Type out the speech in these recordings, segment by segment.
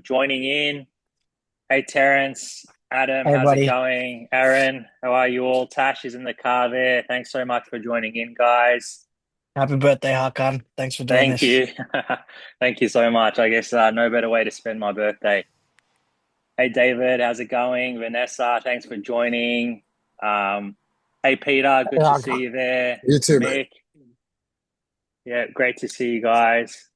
joining in. Hey, Terence, Adam, Hey, how's it buddy. going? Aaron, how are you all? Tash is in the car there. Thanks so much for joining in, guys. Happy birthday, Hakan. Thanks for doing Thank this. you. Thank you so much. I guess no better way to spend my birthday. Hey, David, how's it going? Vanessa, thanks for joining. Um, hey, Peter, Hey, good to see Hakan. you there. You too, mate. Mick, yeah, great to see you guys.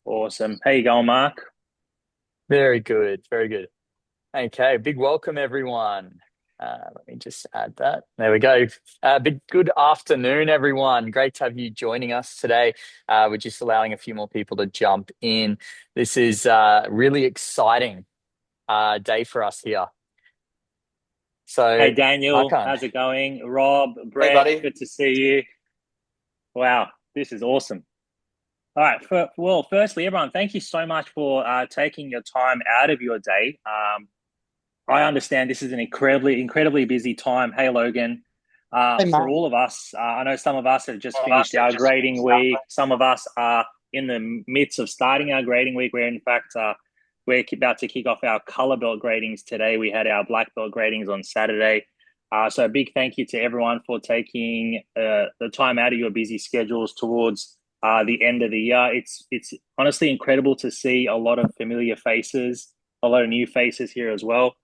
Awesome. How you going, Mark? Very good, very good. Okay, big welcome everyone. Let me just add that. There we go. Big good afternoon, everyone. Great to have you joining us today. We're just allowing a few more people to jump in. This is really exciting day for us here. Hey, So, Daniel, Hakan, how's it going? Rob, Hey, Brett, buddy. good to see you. Wow, this is awesome. All right. Firstly, everyone, thank you so much for taking your time out of your day. I understand this is an incredibly busy time. Hey, Logan. Hey, For Matt. all of us, I know some of us have just finished our grading week. Some of us are in the midst of starting our grading week. In fact, we're about to kick off our color belt gradings today. We had our black belt gradings on Saturday. So a big thank you to everyone for taking the time out of your busy schedules towards the end of the year. It's honestly incredible to see a lot of familiar faces, a lot of new faces here as well.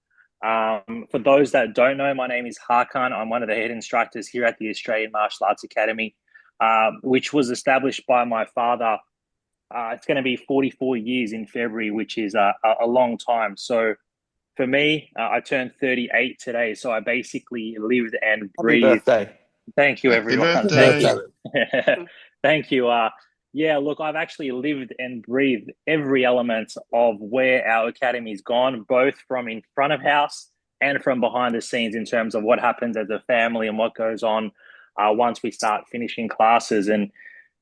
For those that don't know, my name is Hakan. I'm one of the head instructors here at the Australian Martial Arts Academy, which was established by my father. It's going to be 44 years in February, which is a long time. So for me, I turned 38 today. So I basically lived and Happy breathed. birthday. Thank you, Happy everyone. Happy Thank birthday. birthday. you. Thank you. Yeah, look, I've actually lived and breathed every element of where our academy's gone, both from in front of house and from behind the scenes in terms of what happens as a family and what goes on once we start finishing classes. And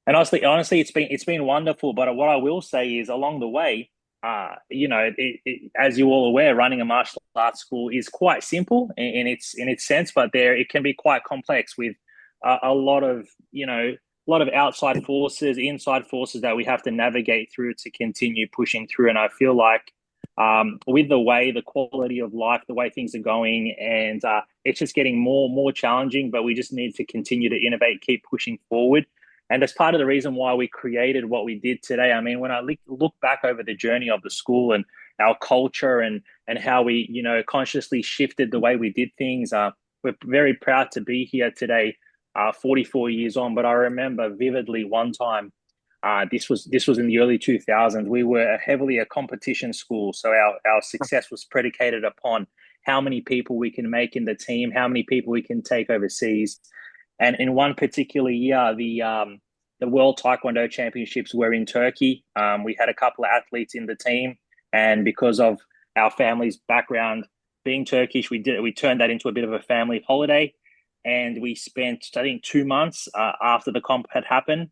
honestly, it's been wonderful. But what I will say is, along the way, as you're all aware, running a martial arts school is quite simple in its sense, but there it can be quite complex with a lot of a lot of outside forces, inside forces that we have to navigate through to continue pushing through. And I feel like with the quality of life, the way things are going, and it's just getting more challenging. But we just need to continue to innovate, keep pushing forward. And that's part of the reason why we created what we did today. I mean, when I look back over the journey of the school and our culture and how we, consciously shifted the way we did things, we're very proud to be here today, 44 years on. But I remember vividly one time, this was in the early 2000s. We were heavily a competition school, so our success was predicated upon how many people we can make in the team, how many people we can take overseas. And in one particular year, the World Taekwondo Championships were in Turkey. We had a couple of athletes in the team, and because of our family's background being Turkish, we turned that into a bit of a family holiday, and we spent, I think, 2 months after the comp had happened.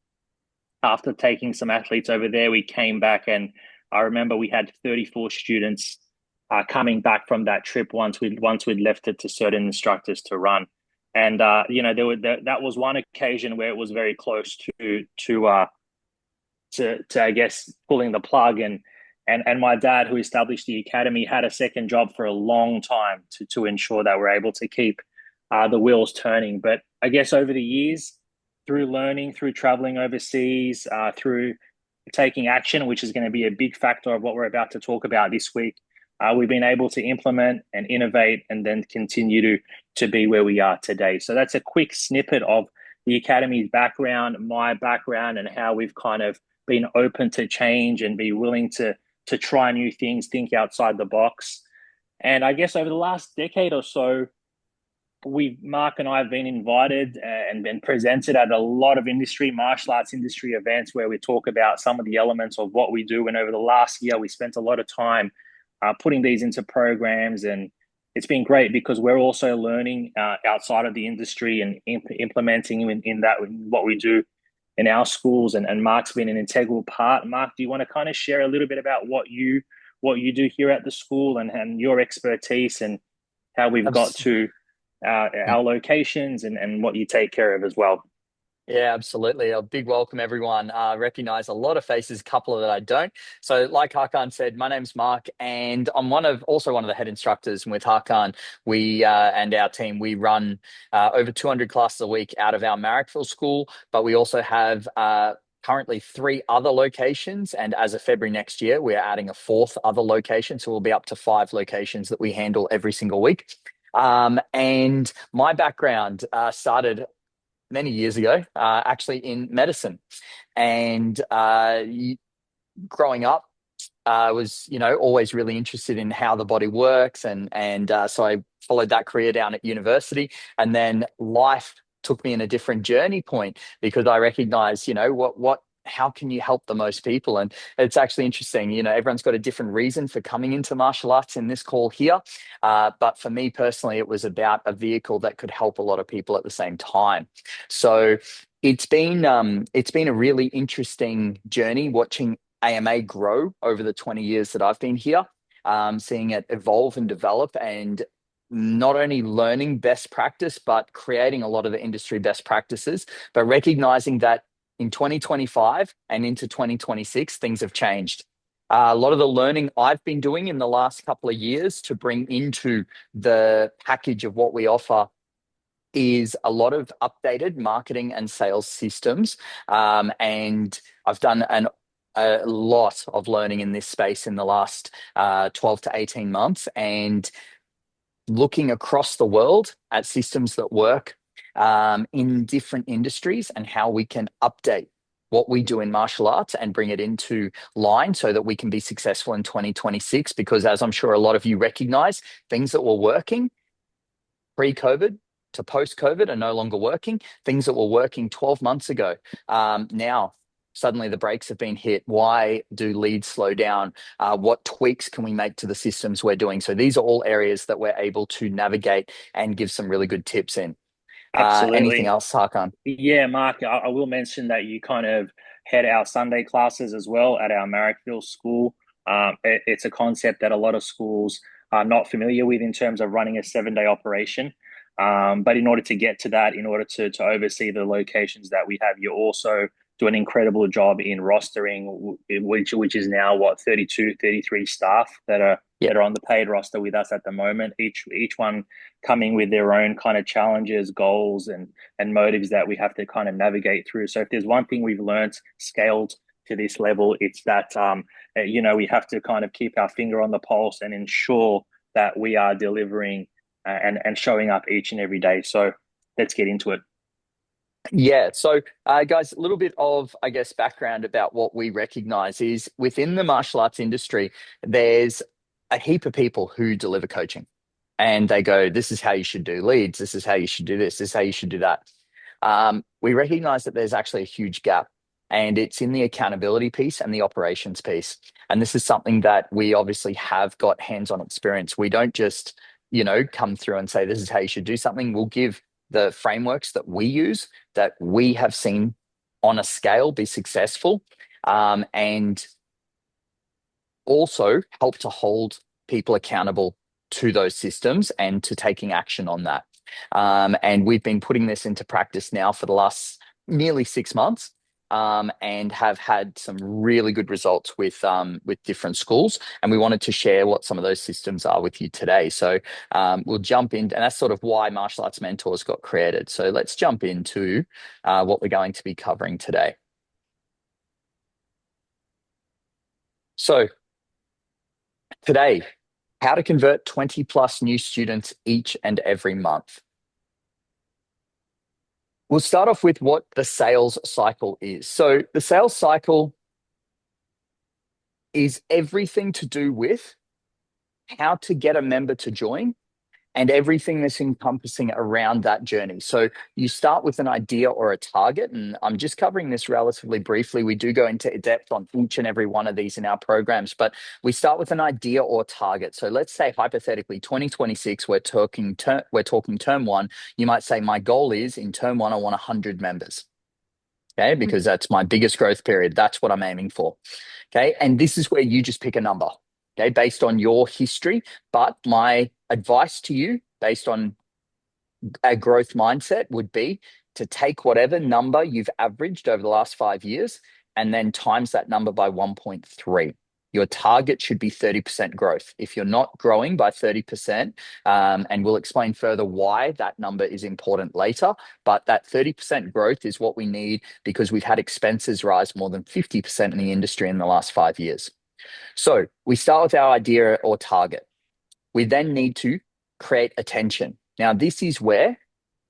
After taking some athletes over there, we came back, and I remember we had 34 students coming back from that trip once we'd left it to certain instructors to run. And that was one occasion where it was very close to I guess pulling the plug. And my dad, who established the academy, had a second job for a long time to ensure that we're able to keep the wheels turning. But I guess over the years, through learning, through traveling overseas, through taking action, which is going to be a big factor of what we're about to talk about this week, we've been able to implement and innovate and then continue to be where we are today. So that's a quick snippet of the academy's background, my background, and how we've kind of been open to change and be willing to try new things, think outside the box. And I guess over the last decade or so, Mark and I have been invited and been presented at a lot of martial arts industry events where we talk about some of the elements of what we do. And over the last year, we spent a lot of time putting these into programs, and it's been great because we're also learning outside of the industry and implementing in what we do in our schools. And Mark's been an integral part. Mark, do you want to kind of share a little bit about what you do here at the school and your expertise and how we've got Abs- to our locations and what you take care of as well? Yeah, absolutely. A big welcome, everyone. Recognize a lot of faces, a couple of that I don't. So, like Hakan said, my name's Mark, and I'm also one of the head instructors. And with Hakan, we and our team, we run over 200 classes a week out of our Marrickville school, but we also have currently 3 other locations. And as of February next year, we're adding a 4th other location. So we'll be up to 5 locations that we handle every single week. And my background started many years ago, actually in medicine. And growing up, I was, always really interested in how the body works, and so I followed that career down at university, and then life took me in a different journey point because I recognized, how can you help the most people? And it's actually interesting, everyone's got a different reason for coming into martial arts in this call here, but for me personally, it was about a vehicle that could help a lot of people at the same time. So it's been a really interesting journey watching AMA grow over the 20 years that I've been here, seeing it evolve and develop, and not only learning best practice, but creating a lot of the industry best practices, but recognizing that in 2025 and into 2026, things have changed. A lot of the learning I've been doing in the last couple of years to bring into the package of what we offer is a lot of updated marketing and sales systems. And I've done a lot of learning in this space in the last 12 to 18 months, and looking across the world at systems that work in different industries and how we can update what we do in martial arts and bring it into line so that we can be successful in 2026. Because as I'm sure a lot of you recognize, things that were working pre-COVID to post-COVID are no longer working. Things that were working 12 months ago, now suddenly the brakes have been hit. Why do leads slow down? What tweaks can we make to the systems we're doing? So these are all areas that we're able to navigate and give some really good tips in. Anything Absolutely. else, Hakan? Yeah, Mark, I will mention that you kind of head our Sunday classes as well at our Marrickville school. It's a concept that a lot of schools are not familiar with in terms of running a 7-day operation. But in order to get to that, in order to oversee the locations that we have, you also do an incredible job in rostering, which is now what, 32, 33 staff that are Yeah. that are on the paid roster with us at the moment. Each one coming with their own kind of challenges, goals, and motives that we have to kind of navigate through. So if there's one thing we've learned scaled to this level, it's that we have to kind of keep our finger on the pulse and ensure that we are delivering and showing up each and every day. So let's get into it. Yeah. So, guys, a little bit of, I guess, background about what we recognize is within the martial arts industry, there's a heap of people who deliver coaching, and they go, this is how you should do leads. This is how you should do this. This is how you should do that. We recognize that there's actually a huge gap, and it's in the accountability piece and the operations piece. And this is something that we obviously have got hands-on experience. We don't just, come through and say, this is how you should do something. We'll give the frameworks that we use that we have seen on a scale be successful, and also help to hold people accountable to those systems and to taking action on that. And we've been putting this into practice now for the last nearly 6 months, and have had some really good results with different schools. And we wanted to share what some of those systems are with you today. So we'll jump in, and that's sort of why Martial Arts Mentors got created. So let's jump into what we're going to be covering today. So today, how to convert 20 plus new students each and every month. We'll start off with what the sales cycle is. So the sales cycle is everything to do with how to get a member to join and everything that's encompassing around that journey. So you start with an idea or a target, and I'm just covering this relatively briefly. We do go into depth on each and every one of these in our programs, but we start with an idea or target. So let's say hypothetically 2026, we're talking term one. You might say my goal is in term one, I want 100 members. Okay, because that's my biggest growth period. That's what I'm aiming for. Okay, and this is where you just pick a number, okay, based on your history. But my advice to you, based on a growth mindset, would be to take whatever number you've averaged over the last 5 years and then times that number by 1.3. Your target should be 30% growth. If you're not growing by 30%, and we'll explain further why that number is important later, but that 30% growth is what we need because we've had expenses rise more than 50% in the industry in the last 5 years. So we start with our idea or target. We then need to create attention. Now, this is where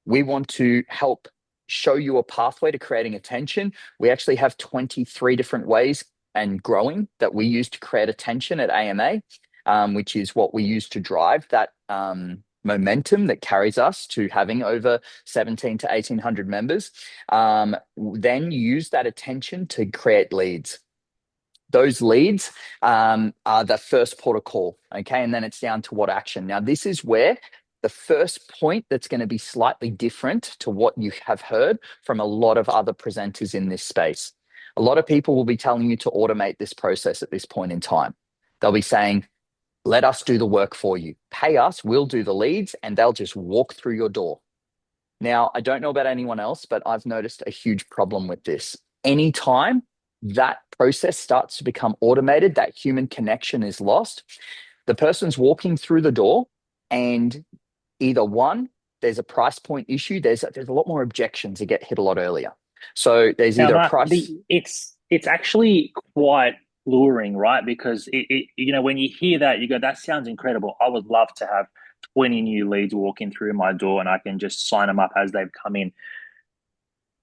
we want to help show you a pathway to creating attention. We actually have 23 different ways and growing that we use to create attention at AMA, which is what we use to drive that momentum that carries us to having over 17 to 1,800 members. Then use that attention to create leads. Those leads are the first port of call, okay? And then it's down to what action. Now, this is where the first point that's going to be slightly different to what you have heard from a lot of other presenters in this space. A lot of people will be telling you to automate this process at this point in time. They'll be saying, let us do the work for you. Pay us, we'll do the leads, and they'll just walk through your door. Now, I don't know about anyone else, but I've noticed a huge problem with this. Anytime that process starts to become automated, that human connection is lost. The person's walking through the door and either one, there's a price point issue. There's a lot more objections that get hit a lot earlier. So there's either a price. It's actually quite luring, right? Because when you hear that, you go, that sounds incredible. I would love to have 20 new leads walking through my door and I can just sign them up as they've come in.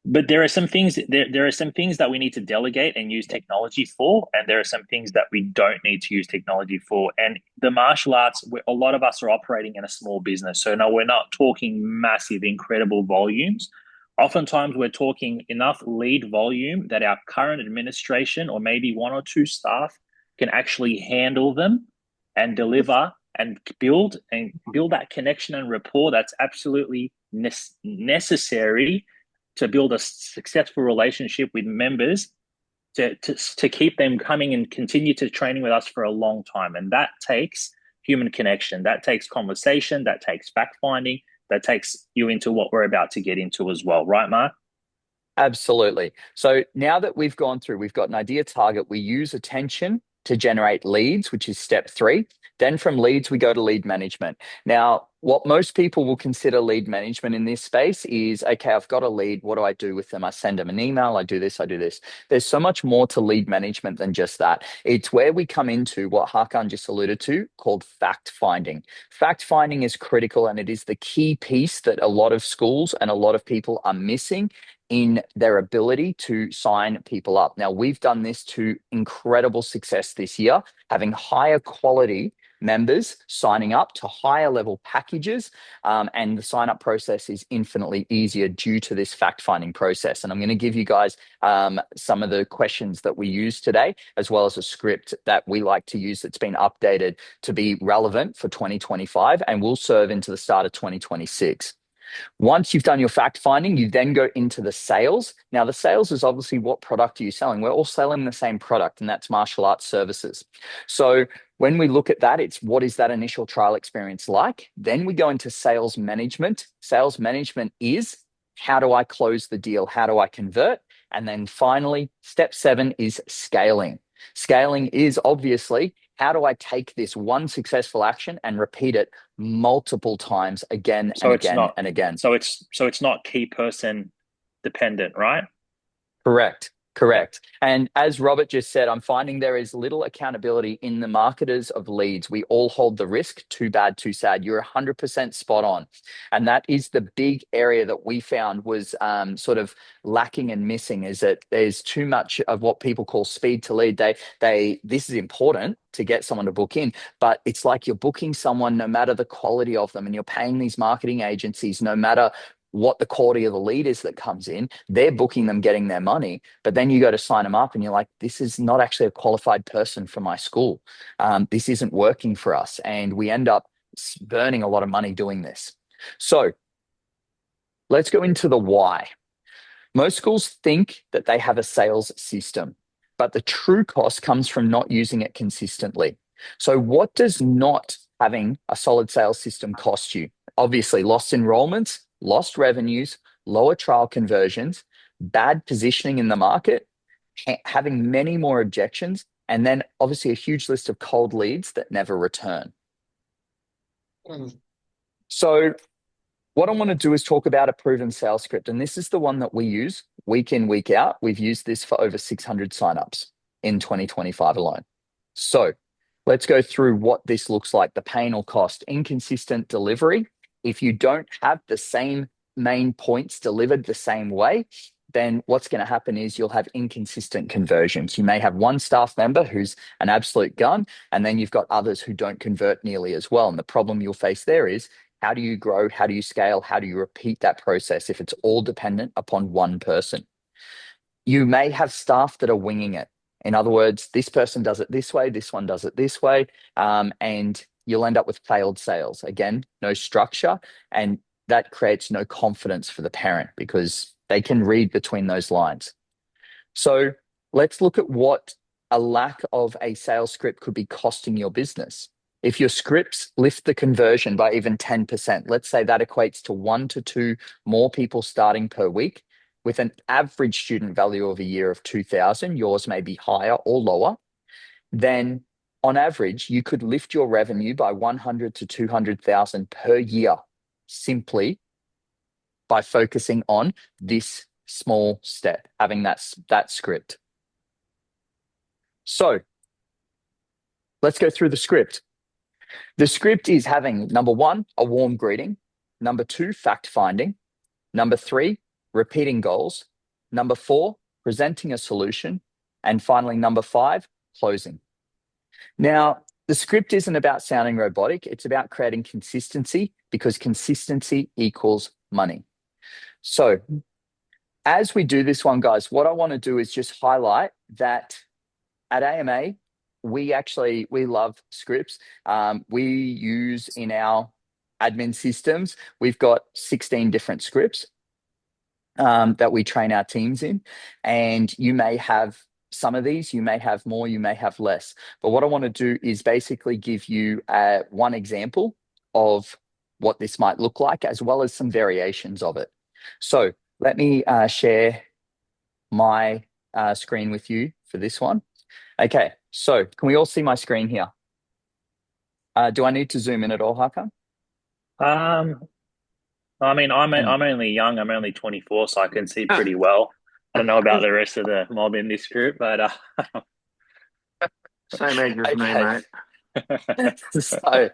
But there are some things that we need to delegate and use technology for, and there are some things that we don't need to use technology for. And the martial arts, a lot of us are operating in a small business. So no, we're not talking massive, incredible volumes. Oftentimes we're talking enough lead volume that our current administration or maybe one or two staff can actually handle them and deliver and build that connection and rapport that's absolutely necessary to build a successful relationship with members, to keep them coming and continue to training with us for a long time. And that takes human connection, that takes conversation, that takes fact finding, that takes you into what we're about to get into as well. Right, Mark? Absolutely. So now that we've gone through, we've got an idea target, we use attention to generate leads, which is step 3. Then from leads, we go to lead management. Now, what most people will consider lead management in this space is, okay, I've got a lead. What do I do with them? I send them an email. I do this. I do this. There's so much more to lead management than just that. It's where we come into what Hakan just alluded to called fact finding. Fact finding is critical, and it is the key piece that a lot of schools and a lot of people are missing in their ability to sign people up. Now, we've done this to incredible success this year, having higher quality members signing up to higher level packages, and the sign up process is infinitely easier due to this fact finding process. And I'm going to give you guys some of the questions that we use today, as well as a script that we like to use that's been updated to be relevant for 2025 and will serve into the start of 2026. Once you've done your fact finding, you then go into the sales. Now, the sales is obviously what product are you selling? We're all selling the same product, and that's martial arts services. So when we look at that, it's what is that initial trial experience like? Then we go into sales management. Sales management is, how do I close the deal? How do I convert? And then finally, step 7 is scaling. Scaling is obviously, how do I take this one successful action and repeat it multiple times again and again and again? So it's not key person dependent, right? Correct. And as Robert just said, I'm finding there is little accountability in the marketers of leads. We all hold the risk. Too bad, too sad. You're 100% spot on. And that is the big area that we found was sort of lacking and missing, is that there's too much of what people call speed to lead. This is important to get someone to book in, but it's like you're booking someone no matter the quality of them, and you're paying these marketing agencies no matter what the quality of the lead is that comes in. They're booking them, getting their money, but then you go to sign them up and you're like, this is not actually a qualified person for my school. This isn't working for us. And we end up burning a lot of money doing this. So let's go into the why. Most schools think that they have a sales system, but the true cost comes from not using it consistently. So what does not having a solid sales system cost you? Obviously, lost enrollments, lost revenues, lower trial conversions, bad positioning in the market, having many more objections, and then obviously a huge list of cold leads that never return. So what I want to do is talk about a proven sales script. And this is the one that we use week in, week out. We've used this for over 600 signups in 2025 alone. So let's go through what this looks like. The pain or cost, inconsistent delivery. If you don't have the same main points delivered the same way, then what's going to happen is you'll have inconsistent conversions. You may have one staff member who's an absolute gun, and then you've got others who don't convert nearly as well. And the problem you'll face there is, how do you grow? How do you scale? How do you repeat that process if it's all dependent upon one person? You may have staff that are winging it. In other words, this person does it this way, this one does it this way, and you'll end up with failed sales. Again, no structure, and that creates no confidence for the parent because they can read between those lines. So let's look at what a lack of a sales script could be costing your business. If your scripts lift the conversion by even 10%, let's say that equates to 1 to 2 more people starting per week with an average student value of a year of 2,000, yours may be higher or lower, then on average, you could lift your revenue by 100 to 200,000 per year simply by focusing on this small step, having that script. So let's go through the script. The script is having, number 1, a warm greeting. Number 2, fact finding. Number 3, repeating goals. Number 4, presenting a solution. And finally, number 5, closing. Now, the script isn't about sounding robotic. It's about creating consistency because consistency equals money. So as we do this one, guys, what I want to do is just highlight that at AMA, we love scripts. We use in our admin systems, we've got 16 different scripts that we train our teams in. And you may have some of these, you may have more, you may have less. But what I want to do is basically give you one example of what this might look like, as well as some variations of it. So let me share my screen with you for this one. Okay, so can we all see my screen here? Do I need to zoom in at all, Hakan? I mean, I'm only young. I'm only 24, so I can see pretty well. I don't know about the rest of the mob in this group, but same age as me, mate. So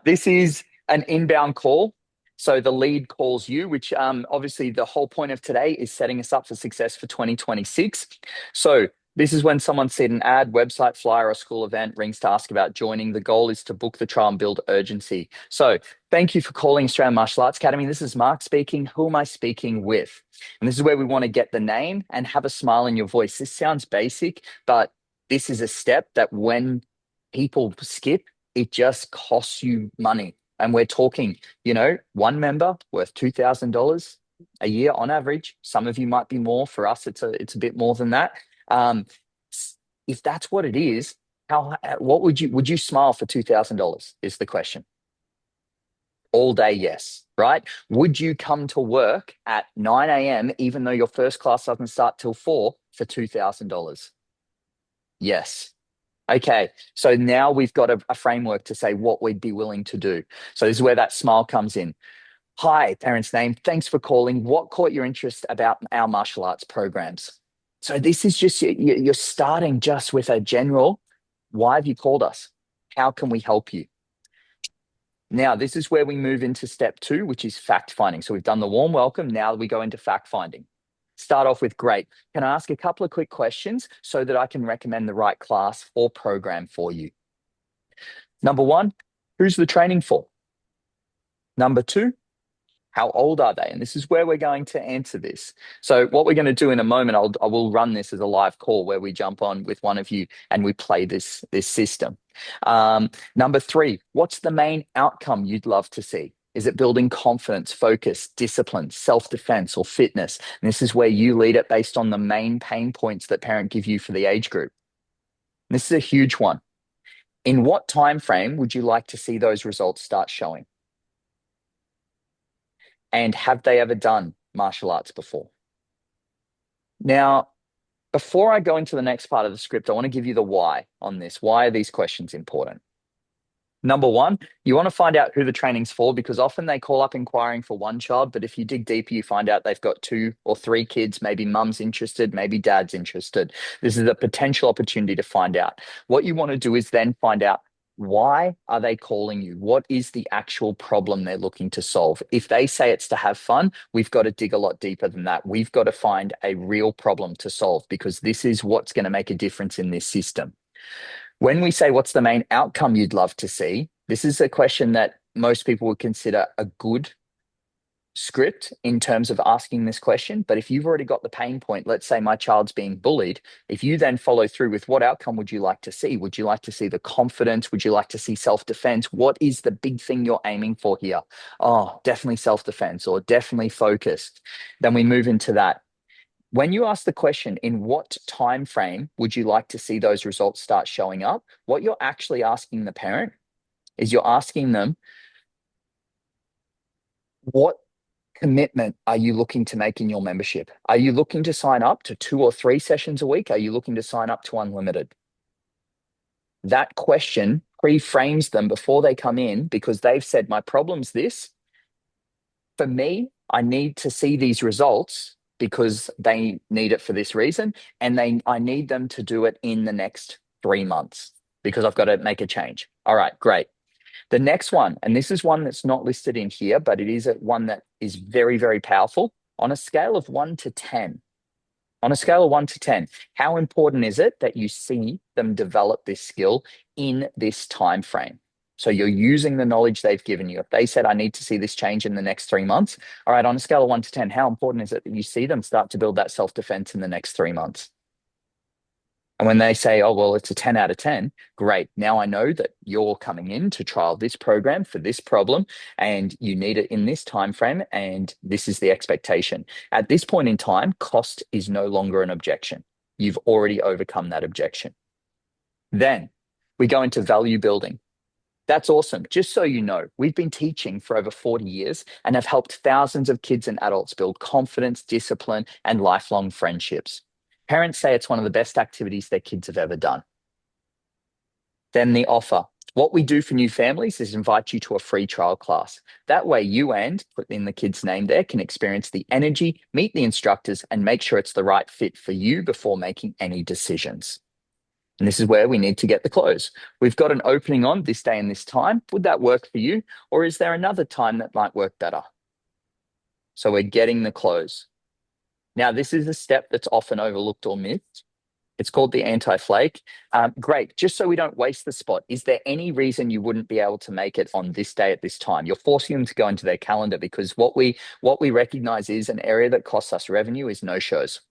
this is an inbound call. So the lead calls you, which obviously the whole point of today is setting us up for success for 2026. So this is when someone sees an ad, website, flyer, or school event, rings to ask about joining. The goal is to book the trial and build urgency. So thank you for calling Australian Martial Arts Academy. This is Mark speaking. Who am I speaking with? And this is where we want to get the name and have a smile in your voice. This sounds basic, but this is a step that when people skip, it just costs you money. And we're talking, one member worth $2,000 a year on average. Some of you might be more. For us, it's a bit more than that. If that's what it is, what would you smile for $2,000 is the question. All day, yes, right? Would you come to work at 9 a.m. even though your first class doesn't start till 4 for $2,000? Yes. Okay, so now we've got a framework to say what we'd be willing to do. So this is where that smile comes in. Hi, parent's name. Thanks for calling. What caught your interest about our martial arts programs? So this is just, you're starting just with a general, why have you called us? How can we help you? Now, this is where we move into step 2, which is fact finding. So we've done the warm welcome. Now we go into fact finding. Start off with, great. Can I ask a couple of quick questions so that I can recommend the right class or program for you? Number 1, who's the training for? Number 2, how old are they? And this is where we're going to answer this. So what we're going to do in a moment, I will run this as a live call where we jump on with one of you and we play this system. Number 3, what's the main outcome you'd love to see? Is it building confidence, focus, discipline, self-defense, or fitness? And this is where you lead it based on the main pain points that parent give you for the age group. And this is a huge one. In what time frame would you like to see those results start showing? And have they ever done martial arts before. Now, before I go into the next part of the script, I want to give you the why on this. Why are these questions important? Number one, you want to find out who the training's for, because often they call up inquiring for one child, but if you dig deeper, you find out they've got 2 or 3 kids, maybe mum's interested, maybe dad's interested. This is a potential opportunity to find out. What you want to do is then find out, why are they calling you? What is the actual problem they're looking to solve? If they say it's to have fun, we've got to dig a lot deeper than that. We've got to find a real problem to solve, because this is what's going to make a difference in this system. When we say what's the main outcome you'd love to see, this is a question that most people would consider a good script in terms of asking this question. But if you've already got the pain point, let's say my child's being bullied, if you then follow through with what outcome would you like to see? Would you like to see the confidence? Would you like to see self-defense? What is the big thing you're aiming for here? Oh, definitely self-defense, or definitely focused. Then we move into that. When you ask the question, in what time frame would you like to see those results start showing up? What you're actually asking the parent is, you're asking them, what commitment are you looking to make in your membership? Are you looking to sign up to 2 or 3 sessions a week? Are you looking to sign up to unlimited? That question pre-frames them before they come in, because they've said, my problem's this. For me, I need to see these results because they need it for this reason. And I need them to do it in the next 3 months because I've got to make a change. All right, great. The next one, and this is one that's not listed in here, but it is one that is very, very powerful. On a scale of 1 to 10, how important is it that you see them develop this skill in this time frame? So you're using the knowledge they've given you. If they said, I need to see this change in the next 3 months, all right, on a scale of 1 to 10, how important is it that you see them start to build that self-defense in the next 3 months? And when they say, oh, well, it's a 10 out of 10, great. Now I know that you're coming in to trial this program for this problem, and you need it in this time frame, and this is the expectation. At this point in time, cost is no longer an objection. You've already overcome that objection. Then we go into value building. That's awesome. Just so you know, we've been teaching for over 40 years and have helped thousands of kids and adults build confidence, discipline, and lifelong friendships. Parents say it's one of the best activities their kids have ever done. Then the offer. What we do for new families is invite you to a free trial class. That way you and, put in the kid's name there, can experience the energy, meet the instructors, and make sure it's the right fit for you before making any decisions. And this is where we need to get the close. We've got an opening on this day and this time. Would that work for you? Or is there another time that might work better? So we're getting the close. Now, this is a step that's often overlooked or missed. It's called the anti-flake. Great. Just so we don't waste the spot, is there any reason you wouldn't be able to make it on this day at this time? You're forcing them to go into their calendar, because what we recognize is an area that costs us revenue is no-shows.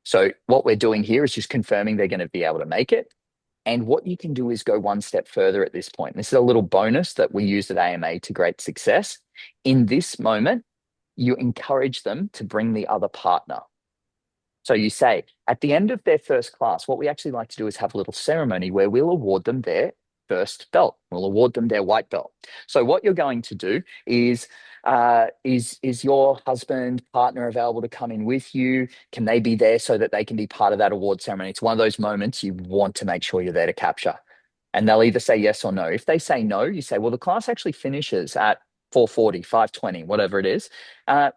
So what we're doing here is just confirming they're going to be able to make it. And what you can do is go one step further at this point. This is a little bonus that we use at AMA to great success. In this moment, you encourage them to bring the other partner. So you say, at the end of their first class, what we actually like to do is have a little ceremony where we'll award them their first belt. We'll award them their white belt. So what you're going to do is your husband, partner available to come in with you? Can they be there so that they can be part of that award ceremony? It's one of those moments you want to make sure you're there to capture. And they'll either say yes or no. If they say no, you say, well, the class actually finishes at 4:40, 5:20, whatever it is.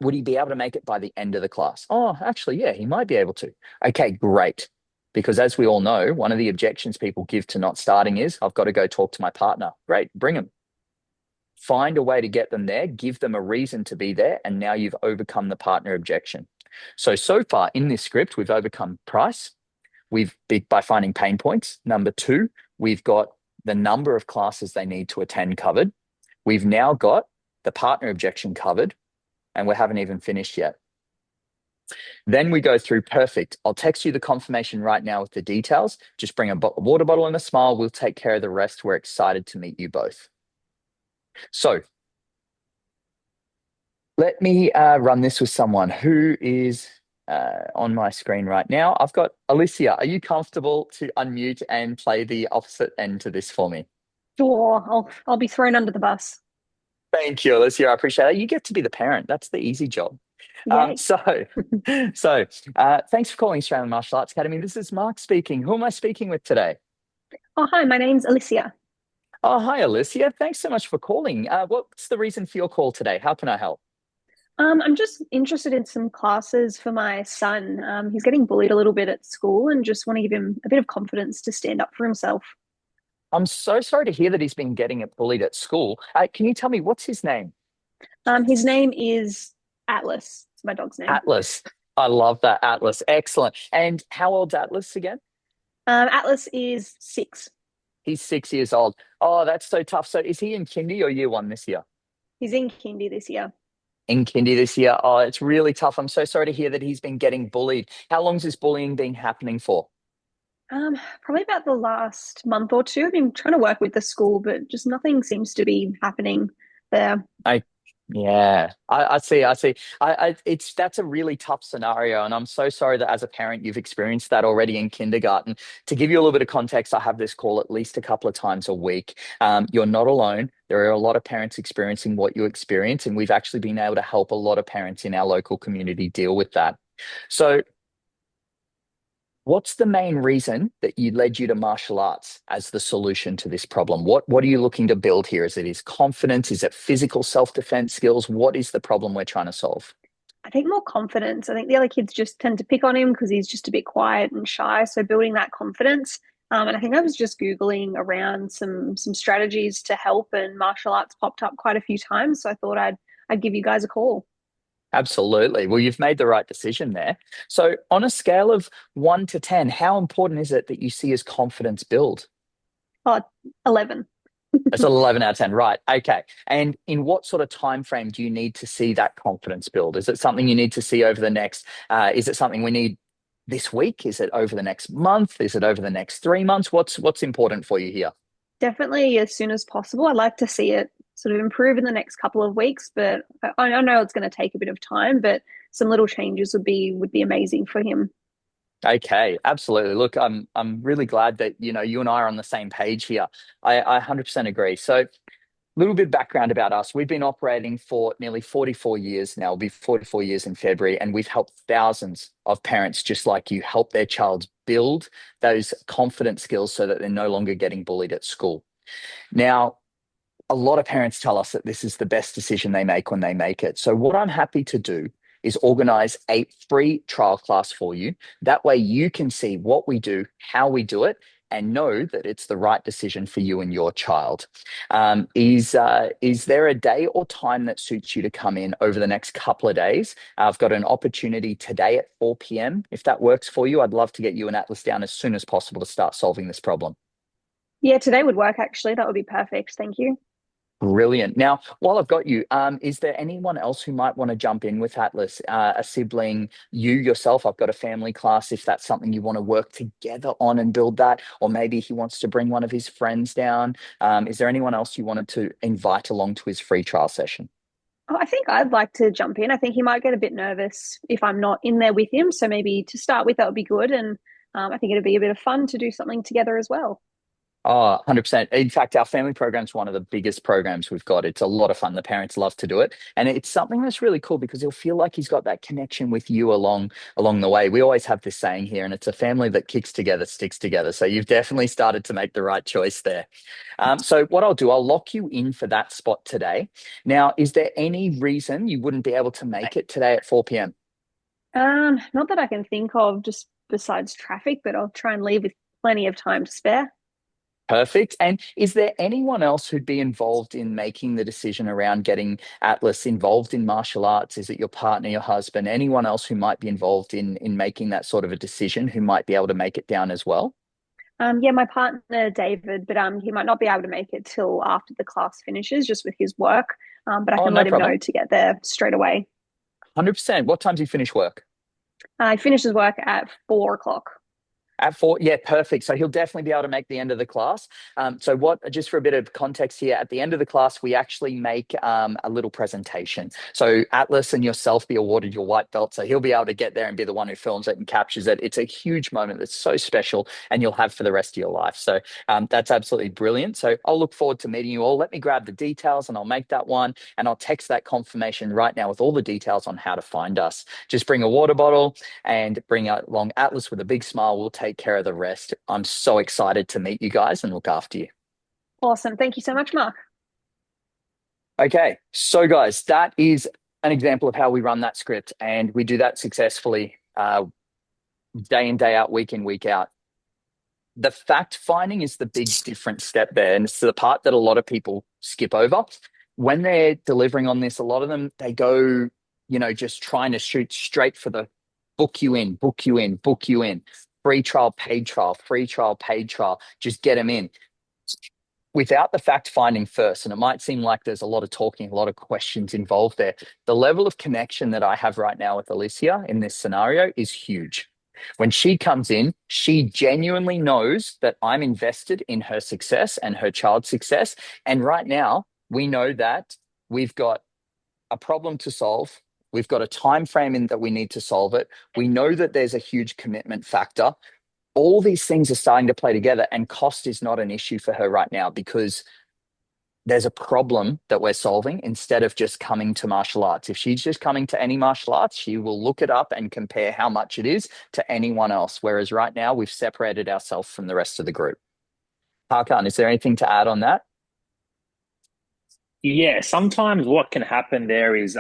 Would he be able to make it by the end of the class? Oh, actually, yeah, he might be able to. Okay, great. Because as we all know, one of the objections people give to not starting is, I've got to go talk to my partner. Great, bring them. Find a way to get them there, give them a reason to be there, and now you've overcome the partner objection. So far in this script, we've overcome price. By finding pain points. Number 2, we've got the number of classes they need to attend covered. We've now got the partner objection covered, and we haven't even finished yet. Then we go through, perfect. I'll text you the confirmation right now with the details. Just bring a water bottle and a smile. We'll take care of the rest. We're excited to meet you both. So let me run this with someone who is on my screen right now. I've got Alicia. Are you comfortable to unmute and play the opposite end to this for me? Sure, I'll be thrown under the bus. Thank you, Alicia. I appreciate it. You get to be the parent. That's the easy job. Um, Yay. so, thanks for calling Australian Martial Arts Academy. This is Mark speaking. Who am I speaking with today? Oh, hi, my name's Alicia. Oh, hi, Alicia. Thanks so much for calling. What's the reason for your call today? How can I help? I'm just interested in some classes for my son. He's getting bullied a little bit at school and just want to give him a bit of confidence to stand up for himself. I'm so sorry to hear that he's been getting it bullied at school. Can you tell me what's his name? His name is Atlas. It's my dog's name. Atlas. I love that, Atlas. Excellent. And how old's Atlas again? Atlas is 6. He's 6 years old. Oh, that's so tough. So is he in kindy or year one this year? He's in kindy this year. In kindy this year. Oh, it's really tough. I'm so sorry to hear that he's been getting bullied. How long's this bullying been happening for? Probably about the last month or two. I've been trying to work with the school, but just nothing seems to be happening there. I Yeah, I see. That's a really tough scenario, and I'm so sorry that as a parent you've experienced that already in kindergarten. To give you a little bit of context, I have this call at least a couple of times a week. You're not alone. There are a lot of parents experiencing what you experience, and we've actually been able to help a lot of parents in our local community deal with that. So, what's the main reason that led you to martial arts as the solution to this problem? What are you looking to build here? Is it his confidence? Is it physical self-defense skills? What is the problem we're trying to solve? I think more confidence. I think the other kids just tend to pick on him because he's just a bit quiet and shy. So building that confidence. And I think I was just Googling around some strategies to help, and martial arts popped up quite a few times. So I thought I'd give you guys a call. Absolutely. Well, you've made the right decision there. So, on a scale of 1 to 10, how important is it that you see his confidence build? Oh, 11. It's an 11 out of 10, right? Okay. And in what sort of time frame do you need to see that confidence build? Is it something you need to see over the next? Is it something we need this week? Is it over the next month? Is it over the next 3 months? What's important for you here? Definitely as soon as possible. I'd like to see it sort of improve in the next couple of weeks, but I know it's going to take a bit of time, but some little changes would be amazing for him. Okay, absolutely. Look, I'm really glad that you and I are on the same page here. I 100% agree. So, little bit of background about us. We've been operating for nearly 44 years now. It'll be 44 years in February, and we've helped thousands of parents just like you help their child build those confidence skills so that they're no longer getting bullied at school. Now, a lot of parents tell us that this is the best decision they make when they make it. So what I'm happy to do is organize a free trial class for you. That way you can see what we do, how we do it, and know that it's the right decision for you and your child. Is there a day or time that suits you to come in over the next couple of days? I've got an opportunity today at 4 p.m. If that works for you, I'd love to get you and Atlas down as soon as possible to start solving this problem. Yeah, today would work actually. That would be perfect. Thank you. Brilliant. Now, while I've got you, is there anyone else who might want to jump in with Atlas? A sibling, you yourself? I've got a family class if that's something you want to work together on and build that, or maybe he wants to bring one of his friends down. Is there anyone else you wanted to invite along to his free trial session? Oh, I think I'd like to jump in. I think he might get a bit nervous if I'm not in there with him. So maybe to start with, that would be good. And I think it'd be a bit of fun to do something together as well. Oh, 100%. In fact, our family program is one of the biggest programs we've got. It's a lot of fun. The parents love to do it. And it's something that's really cool because he'll feel like he's got that connection with you along the way. We always have this saying here, and it's a family that kicks together, sticks together. So you've definitely started to make the right choice there. So what I'll do, I'll lock you in for that spot today. Now, is there any reason you wouldn't be able to make it today at 4 p.m.? Not that I can think of just besides traffic, but I'll try and leave with plenty of time to spare. Perfect. And is there anyone else who'd be involved in making the decision around getting Atlas involved in martial arts? Is it your partner, your husband, anyone else who might be involved in making that sort of a decision who might be able to make it down as well? Yeah, my partner David, but he might not be able to make it till after the class finishes, just with his work. But I Oh, can no let him problem. know to get there straight away. 100%. What time do you finish work? He finishes work at 4 o'clock. At 4, yeah, perfect. So he'll definitely be able to make the end of the class. So just for a bit of context here, at the end of the class, we actually make a little presentation. So Atlas and yourself be awarded your white belt. So he'll be able to get there and be the one who films it and captures it. It's a huge moment that's so special and you'll have for the rest of your life. So that's absolutely brilliant. So I'll look forward to meeting you all. Let me grab the details and I'll make that one. And I'll text that confirmation right now with all the details on how to find us. Just bring a water bottle and bring along Atlas with a big smile. We'll take care of the rest. I'm so excited to meet you guys and look after you. Awesome. Thank you so much, Mark. Okay, so guys, that is an example of how we run that script, and we do that successfully day in, day out, week in, week out. The fact finding is the big different step there, and it's the part that a lot of people skip over. When they're delivering on this, a lot of them, they go, just trying to shoot straight for the book you in, book you in, book you in. Free trial, paid trial, free trial, paid trial, just get them in. Without the fact finding first, and it might seem like there's a lot of talking, a lot of questions involved there, the level of connection that I have right now with Alicia in this scenario is huge. When she comes in, she genuinely knows that I'm invested in her success and her child's success. And right now, we know that we've got a problem to solve. We've got a time frame in that we need to solve it. We know that there's a huge commitment factor. All these things are starting to play together, and cost is not an issue for her right now because there's a problem that we're solving instead of just coming to martial arts. If she's just coming to any martial arts, she will look it up and compare how much it is to anyone else. Whereas right now we've separated ourselves from the rest of the group. Hakan, is there anything to add on that? Yeah, sometimes what can happen there is,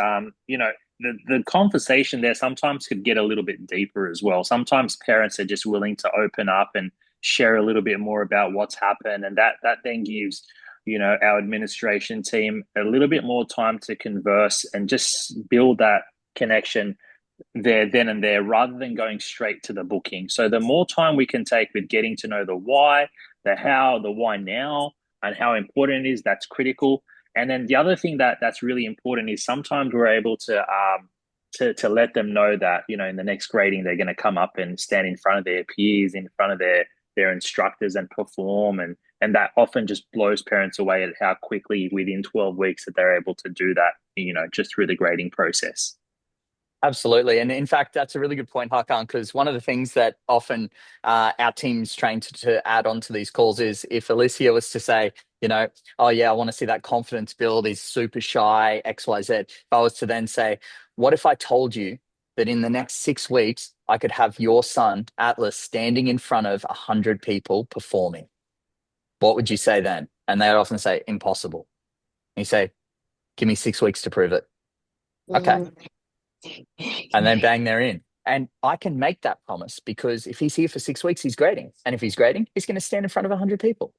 the conversation there sometimes could get a little bit deeper as well. Sometimes parents are just willing to open up and share a little bit more about what's happened, and that then gives our administration team a little bit more time to converse and just build that connection there, then and there, rather than going straight to the booking. So the more time we can take with getting to know the why, the how, the why now, and how important it is, that's critical. And then the other thing that's really important is sometimes we're able to let them know that in the next grading they're going to come up and stand in front of their peers, in front of their instructors, and perform, and that often just blows parents away at how quickly within 12 weeks that they're able to do that, just through the grading process. Absolutely. And in fact, that's a really good point, Hakan, because one of the things that often our team's trained to add on to these calls is if Alicia was to say, oh yeah, I want to see that confidence build, he's super shy, X, Y, Z. If I was to then say, what if I told you that in the next 6 weeks, I could have your son, Atlas, standing in front of 100 people performing? What would you say then? And they'd often say, impossible. And you say, give me 6 weeks to prove it. Okay. And then bang, they're in. And I can make that promise because if he's here for 6 weeks, he's grading. And if he's grading, he's going to stand in front of 100 people.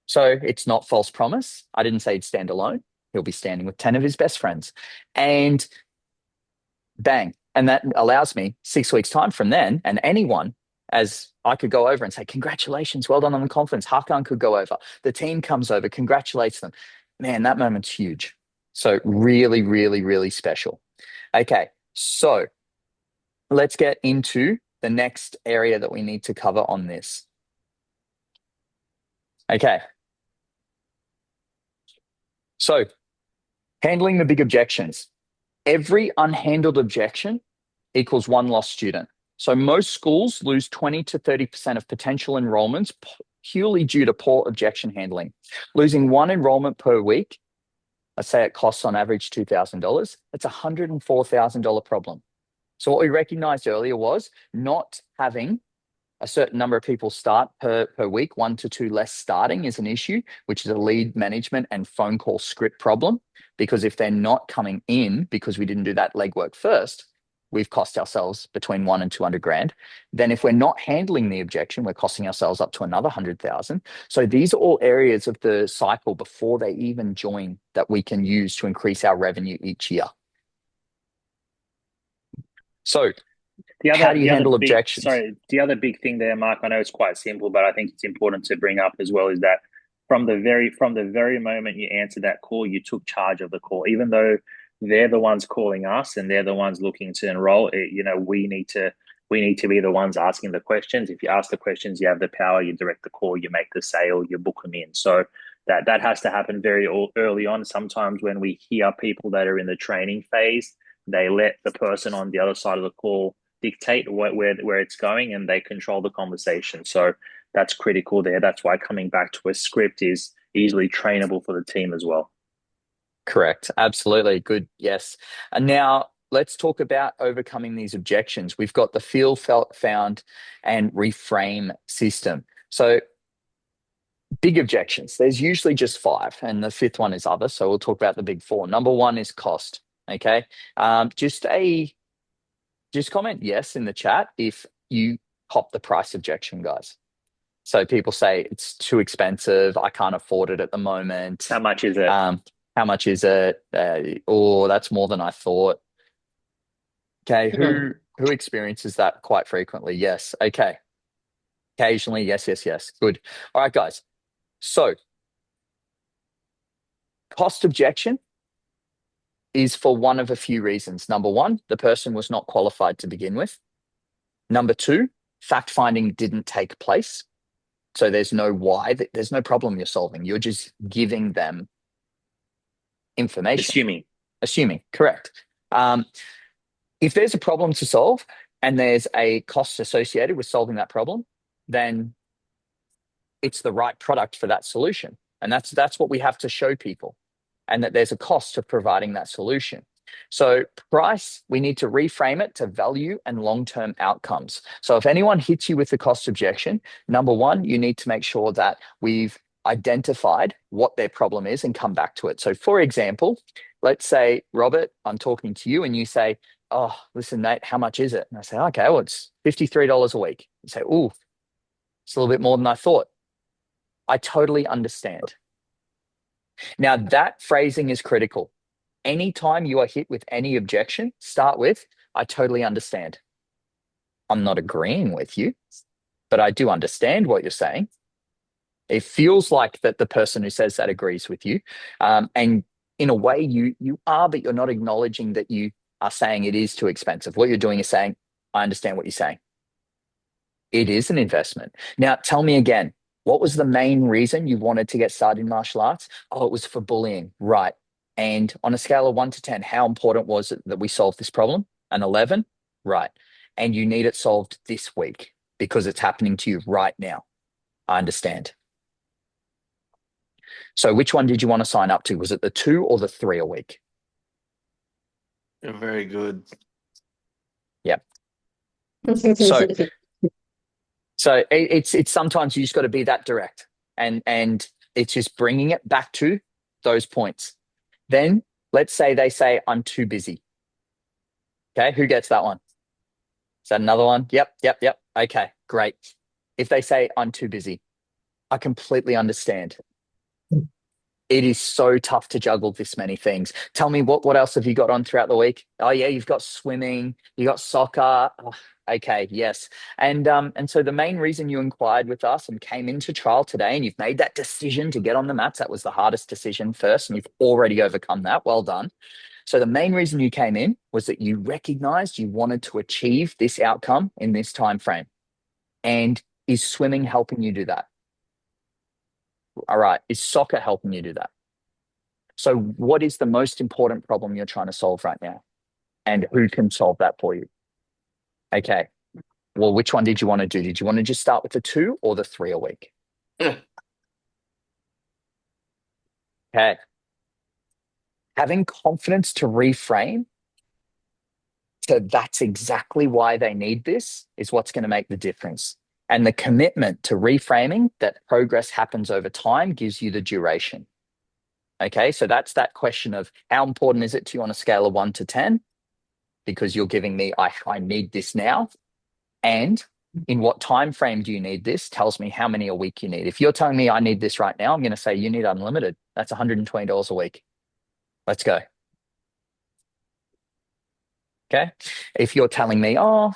So it's not false promise. I didn't say he'd stand alone. He'll be standing with 10 of his best friends. And bang. And that allows me 6 weeks' time from then, and anyone, as I could go over and say, congratulations, well done on the conference. Hakan could go over. The team comes over, congratulates them. Man, that moment's huge. So really, really, really special. Okay, so let's get into the next area that we need to cover on this. Okay. So handling the big objections. Every unhandled objection equals one lost student. So most schools lose 20 to 30% of potential enrollments purely due to poor objection handling. Losing one enrollment per week, let's say it costs on average $2,000, that's a $104,000 problem. So what we recognized earlier was not having a certain number of people start per week, 1 to 2 less starting is an issue, which is a lead management and phone call script problem. Because if they're not coming in because we didn't do that legwork first, we've cost ourselves between 1 and 200 grand. Then if we're not handling the objection, we're costing ourselves up to another 100,000. So these are all areas of the cycle before they even join that we can use to increase our revenue each year. So how do you handle objections? The other big thing there, Mark, I know it's quite simple, but I think it's important to bring up as well, is that from the very moment you answered that call, you took charge of the call. Even though they're the ones calling us and they're the ones looking to enroll, we need to we need to be the ones asking the questions. If you ask the questions, you have the power, you direct the call, you make the sale, you book them in. So that has to happen very early on. Sometimes when we hear people that are in the training phase, they let the person on the other side of the call dictate where it's going, and they control the conversation. So that's critical there. That's why coming back to a script is easily trainable for the team as well. Correct. Absolutely. Good. Yes. And now let's talk about overcoming these objections. We've got the feel, felt, found, and reframe system. So big objections, there's usually just 5, and the 5th one is other. So we'll talk about the big 4. Number 1 is cost. Okay. Just comment yes in the chat if you pop the price objection, guys. So people say it's too expensive, I can't afford it at the moment. How much is it? How much is it? Or that's more than I thought. Okay, who experiences that quite frequently? Yes. Okay. Occasionally, yes. Good. All right, guys. So cost objection is for one of a few reasons. Number 1, the person was not qualified to begin with. Number 2, fact finding didn't take place. So there's no why, there's no problem you're solving. You're just giving them information. Assuming, correct. If there's a problem to solve and there's a cost associated with solving that problem, then it's the right product for that solution. And that's what we have to show people, and that there's a cost to providing that solution. So price, we need to reframe it to value and long-term outcomes. So if anyone hits you with the cost objection, number 1, you need to make sure that we've identified what their problem is and come back to it. So for example, let's say, Robert, I'm talking to you and you say, oh, listen, Nate, how much is it? And I say, okay, well, it's $53 a week. You say, oh, it's a little bit more than I thought. I totally understand. Now that phrasing is critical. Anytime you are hit with any objection, start with, I totally understand. I'm not agreeing with you, but I do understand what you're saying. It feels like that the person who says that agrees with you. And in a way you are, but you're not acknowledging that you are saying it is too expensive. What you're doing is saying, I understand what you're saying. It is an investment. Now, tell me again, what was the main reason you wanted to get started in martial arts? Oh, it was for bullying. Right. And on a scale of 1 to 10, how important was it that we solve this problem? An 11? Right. And you need it solved this week because it's happening to you right now. I understand. So which one did you want to sign up to? Was it the 2 or the 3 a week? You're very good. Yeah. So it's sometimes you just got to be that direct, and it's just bringing it back to those points. Then let's say they say, I'm too busy. Okay, who gets that one? Is that another one? Yep. Okay, great. If they say, I'm too busy, I completely understand. It is so tough to juggle this many things. Tell me, what else have you got on throughout the week? Oh yeah, you've got swimming, you got soccer. Oh, okay, yes. And so the main reason you inquired with us and came into trial today, and you've made that decision to get on the mats, that was the hardest decision first, and you've already overcome that. Well done. So the main reason you came in was that you recognized you wanted to achieve this outcome in this time frame. And is swimming helping you do that? All right. Is soccer helping you do that? So what is the most important problem you're trying to solve right now? And who can solve that for you? Okay. Well, which one did you want to do? Did you want to just start with the 2 or the 3 a week? Okay. Having confidence to reframe to that's exactly why they need this is what's going to make the difference. And the commitment to reframing that progress happens over time gives you the duration. Okay, so that's that question of how important is it to you on a scale of 1 to 10? Because you're giving me, I need this now. And in what time frame do you need this tells me how many a week you need. If you're telling me I need this right now, I'm going to say you need unlimited. That's $120 a week. Let's go. Okay. If you're telling me, oh,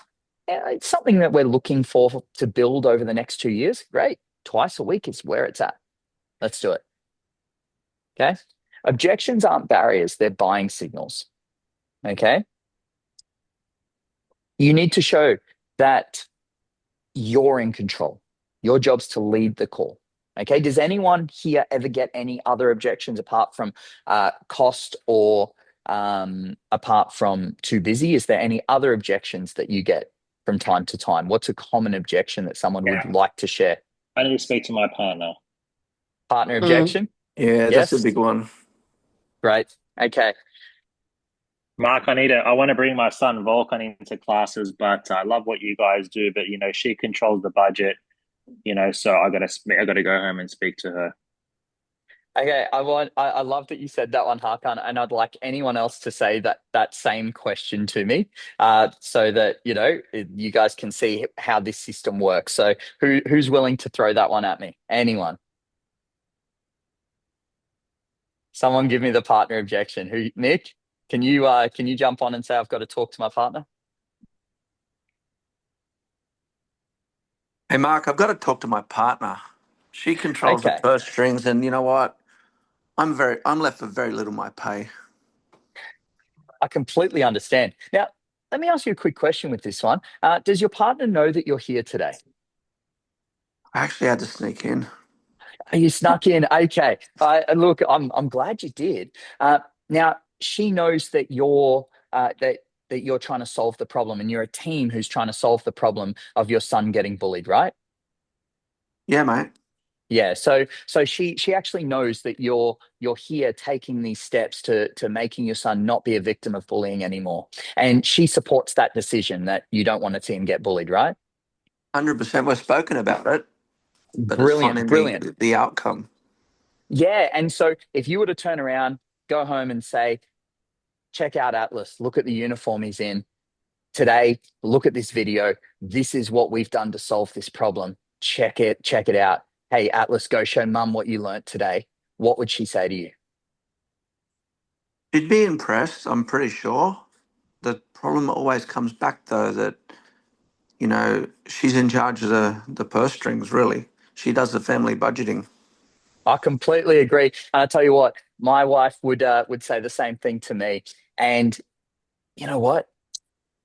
it's something that we're looking for to build over the next 2 years, great. Twice a week is where it's at. Let's do it. Okay. Objections aren't barriers, they're buying signals. Okay. You need to show that you're in control. Your job's to lead the call. Okay. Does anyone here ever get any other objections apart from cost or apart from too busy? Is there any other objections that you get from time to time? What's a common objection that someone would like to share? I need to speak to my partner. Partner objection? Yeah, Yes? that's a big one. Great. Okay. Mark, I want to bring my son Volkan into classes, but I love what you guys do. But she controls the budget. So I gotta go home and speak to her. Okay, I love that you said that one, Hakan, and I'd like anyone else to say that same question to me, so that you guys can see how this system works. So who's willing to throw that one at me? Anyone? Someone give me the partner objection. Nick? Can you jump on and say I've got to talk to my partner? Hey, Mark, I've got to talk to my partner. She controls the Okay. purse strings, and you know what? I'm left with very little my pay. I completely understand. Now, let me ask you a quick question with this one. Does your partner know that you're here today? I actually had to sneak in. You snuck in. Okay. Look, I'm glad you did. Now she knows that you're trying to solve the problem, and you're a team who's trying to solve the problem of your son getting bullied, right? Yeah, mate. Yeah. So she actually knows that you're here taking these steps to making your son not be a victim of bullying anymore, and she supports that decision that you don't want to see him get bullied, right? 100%. We've spoken about it, but Brilliant. it's finding the outcome. Yeah. And so if you were to turn around, go home and say, check out Atlas, look at the uniform he's in today, look at this video. This is what we've done to solve this problem. Check it out. Hey, Atlas, go show mum what you learnt today. What would she say to you? She'd be impressed, I'm pretty sure. The problem always comes back, though, that, she's in charge of the purse strings, really. She does the family budgeting. I completely agree. And I tell you what, my wife would say the same thing to me. And you know what?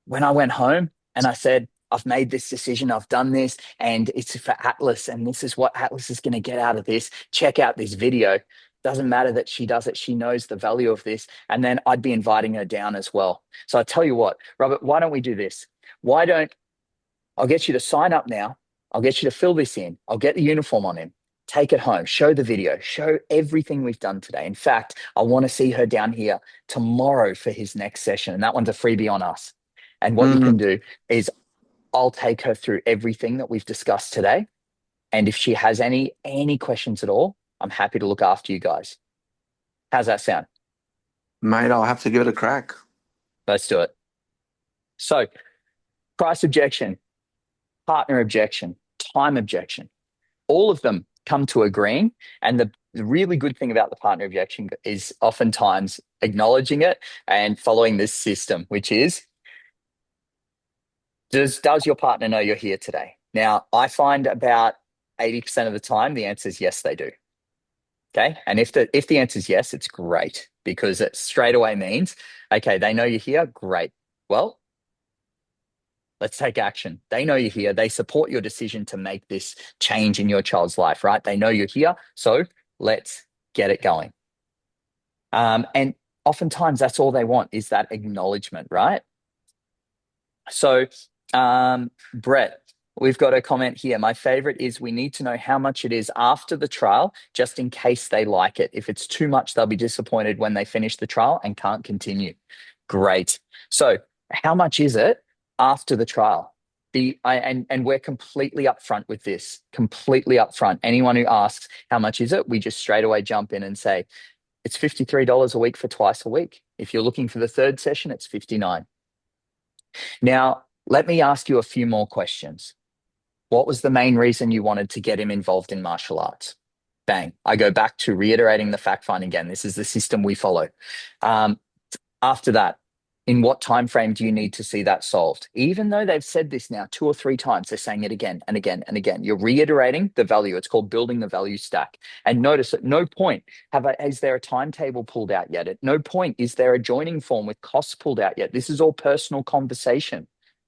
When I went home and I said, I've made this decision, I've done this, and it's for Atlas, and this is what Atlas is going to get out of this. Check out this video. Doesn't matter that she does it. She knows the value of this. And then I'd be inviting her down as well. So I tell you what, Robert, why don't we do this? I'll get you to sign up now. I'll get you to fill this in. I'll get the uniform on him. Take it home. Show the video. Show everything we've done today. In fact, I want to see her down here tomorrow for his next session. And that one's a freebie on us. And what you can do is I'll take her through everything that we've discussed today. And if she has any questions at all, I'm happy to look after you guys. How's that sound? Mate, I'll have to give it a crack. Let's do it. So, price objection, partner objection, time objection, all of them come to agreeing. And the really good thing about the partner objection is oftentimes acknowledging it and following this system, which is, does your partner know you're here today? Now, I find about 80% of the time the answer is yes, they do. Okay. And if the answer is yes, it's great, because it straight away means, okay, they know you're here. Great. Well, let's take action. They know you're here. They support your decision to make this change in your child's life, right? They know you're here. So let's get it going. And oftentimes that's all they want, is that acknowledgement, right? So, Brett, we've got a comment here. My favorite is, we need to know how much it is after the trial, just in case they like it. If it's too much, they'll be disappointed when they finish the trial and can't continue. Great. So how much is it after the trial? And we're completely upfront with this, completely upfront. Anyone who asks how much is it, we just straight away jump in and say, it's $53 a week for twice a week. If you're looking for the third session, it's $59. Now, let me ask you a few more questions. What was the main reason you wanted to get him involved in martial arts? Bang. I go back to reiterating the fact find again. This is the system we follow. After that, in what time frame do you need to see that solved? Even though they've said this now 2 or 3 times, they're saying it again and again and again. You're reiterating the value. It's called building the value stack. And notice, at no point is there a timetable pulled out yet. At no point is there a joining form with costs pulled out yet. This is all personal conversation.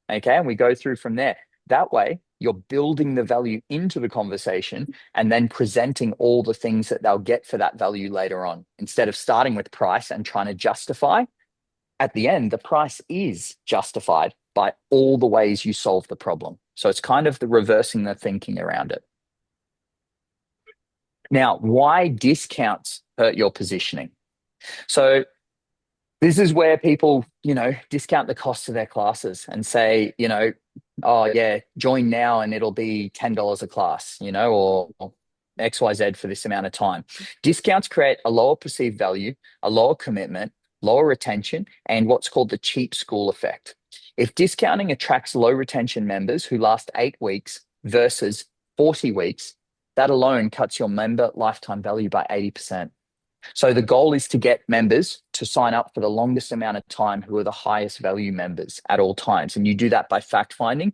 Okay. And we go through from there. That way, you're building the value into the conversation and then presenting all the things that they'll get for that value later on. Instead of starting with price and trying to justify, at the end, the price is justified by all the ways you solve the problem. So it's kind of the reversing the thinking around it. Now, why discounts hurt your positioning? So this is where people, discount the cost of their classes and say, oh yeah, join now and it'll be $10 a class, or XYZ for this amount of time. Discounts create a lower perceived value, a lower commitment, lower retention, and what's called the cheap school effect. If discounting attracts low retention members who last 8 weeks versus 40 weeks, that alone cuts your member lifetime value by 80%. So the goal is to get members to sign up for the longest amount of time who are the highest value members at all times. And you do that by fact finding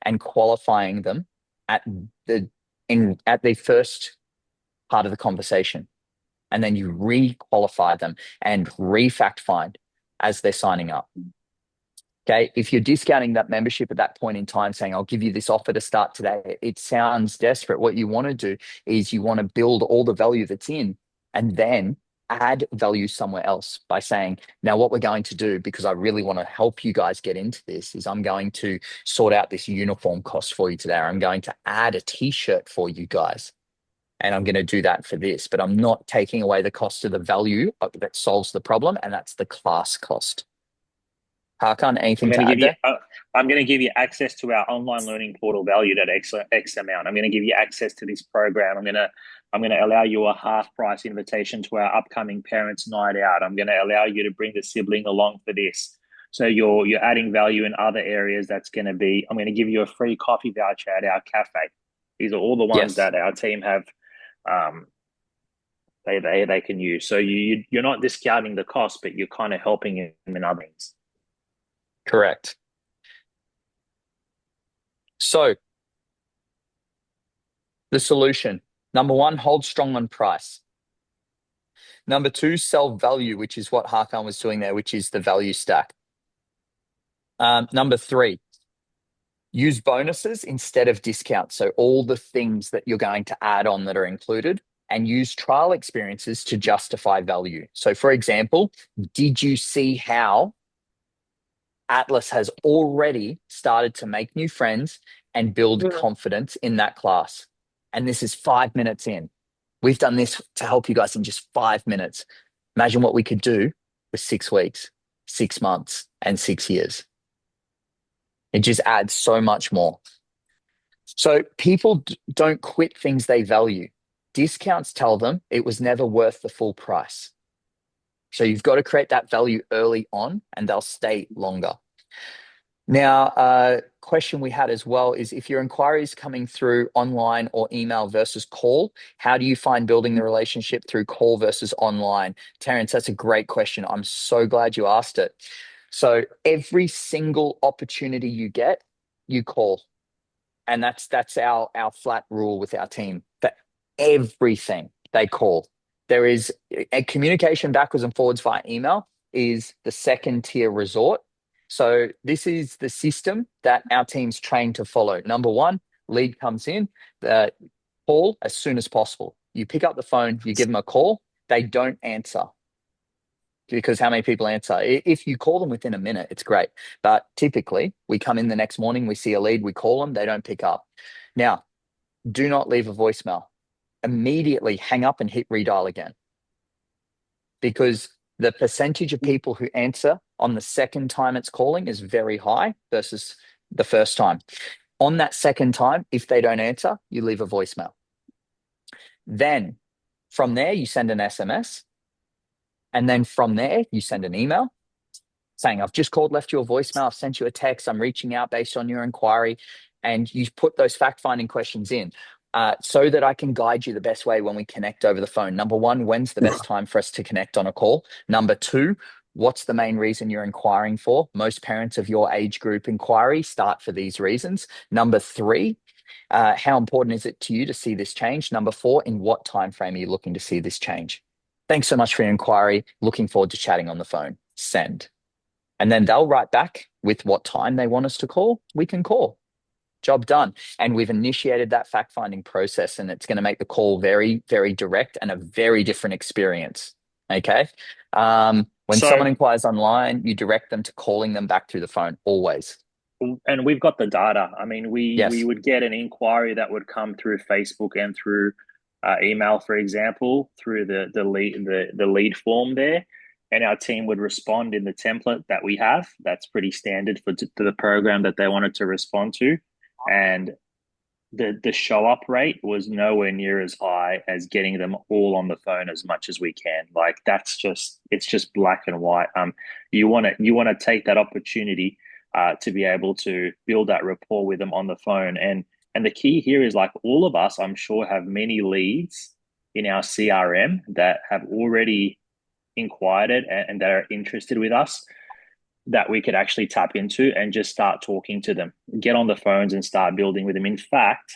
and qualifying them at the first part of the conversation. And then you re-qualify them and re-fact find as they're signing up. Okay, if you're discounting that membership at that point in time, saying, I'll give you this offer to start today, it sounds desperate. What you want to do is you want to build all the value that's in and then add value somewhere else by saying, now what we're going to do, because I really want to help you guys get into this, is I'm going to sort out this uniform cost for you today. I'm going to add a t-shirt for you guys. And I'm going to do that for this, but I'm not taking away the cost of the value that solves the problem, and that's the class cost. Hakan, anything to add there? I'm going to give you access to our online learning portal valued at X amount. I'm going to give you access to this program. I'm going to allow you a half price invitation to our upcoming parents' night out. I'm going to allow you to bring the sibling along for this. So you're adding value in other areas. That's going to be, I'm going to give you a free coffee voucher at our cafe. These are all the ones that our team have. They can use. So you're not discounting the cost, but you're kind of helping them in other things. Correct. So the solution, number one, hold strong on price. Number two, sell value, which is what Hakan was doing there, which is the value stack. Number three, use bonuses instead of discounts. So all the things that you're going to add on that are included, and use trial experiences to justify value. So for example, did you see how Atlas has already started to make new friends and build confidence in that class? And this is 5 minutes in. We've done this to help you guys in just 5 minutes. Imagine what we could do with 6 weeks, 6 months, and 6 years. It just adds so much more. So people don't quit things they value. Discounts tell them it was never worth the full price. So you've got to create that value early on and they'll stay longer. Now, question we had as well is, if your inquiry is coming through online or email versus call, how do you find building the relationship through call versus online? Terrence, that's a great question. I'm so glad you asked it. So every single opportunity you get, you call. And that's our flat rule with our team. For everything, they call. There is a communication backwards and forwards via email is the second tier resort. So this is the system that our team's trained to follow. Number one, lead comes in, call as soon as possible. You pick up the phone, you give them a call, they don't answer. Because how many people answer? If you call them within a minute, it's great. But typically, we come in the next morning, we see a lead, we call them, they don't pick up. Now, do not leave a voicemail. Immediately hang up and hit redial again. Because the percentage of people who answer on the second time it's calling is very high versus the first time. On that second time, if they don't answer, you leave a voicemail. Then from there, you send an SMS. And then from there, you send an email saying, I've just called, left you a voicemail, I've sent you a text, I'm reaching out based on your inquiry. And you put those fact-finding questions in so that I can guide you the best way when we connect over the phone. Number one, when's the best time for us to connect on a call? Number two, what's the main reason you're inquiring for? Most parents of your age group inquiry start for these reasons. Number three, how important is it to you to see this change? Number four, in what time frame are you looking to see this change? Thanks so much for your inquiry. Looking forward to chatting on the phone. Send. And then they'll write back with what time they want us to call, we can call. Job done. And we've initiated that fact-finding process, and it's going to make the call very, very direct and a very different experience. Okay. When So, someone inquires online, you direct them to calling them back through the phone always. and we've got the data. I mean, we Yes. would get an inquiry that would come through Facebook and through email, for example, through the lead form there, and our team would respond in the template that we have. That's pretty standard for the program that they wanted to respond to, and the show up rate was nowhere near as high as getting them all on the phone as much as we can. Like it's just black and white. You want to take that opportunity to be able to build that rapport with them on the phone. And the key here is, like, all of us, I'm sure, have many leads in our CRM that have already inquired and that are interested with us, that we could actually tap into and just start talking to them, get on the phones and start building with them. In fact,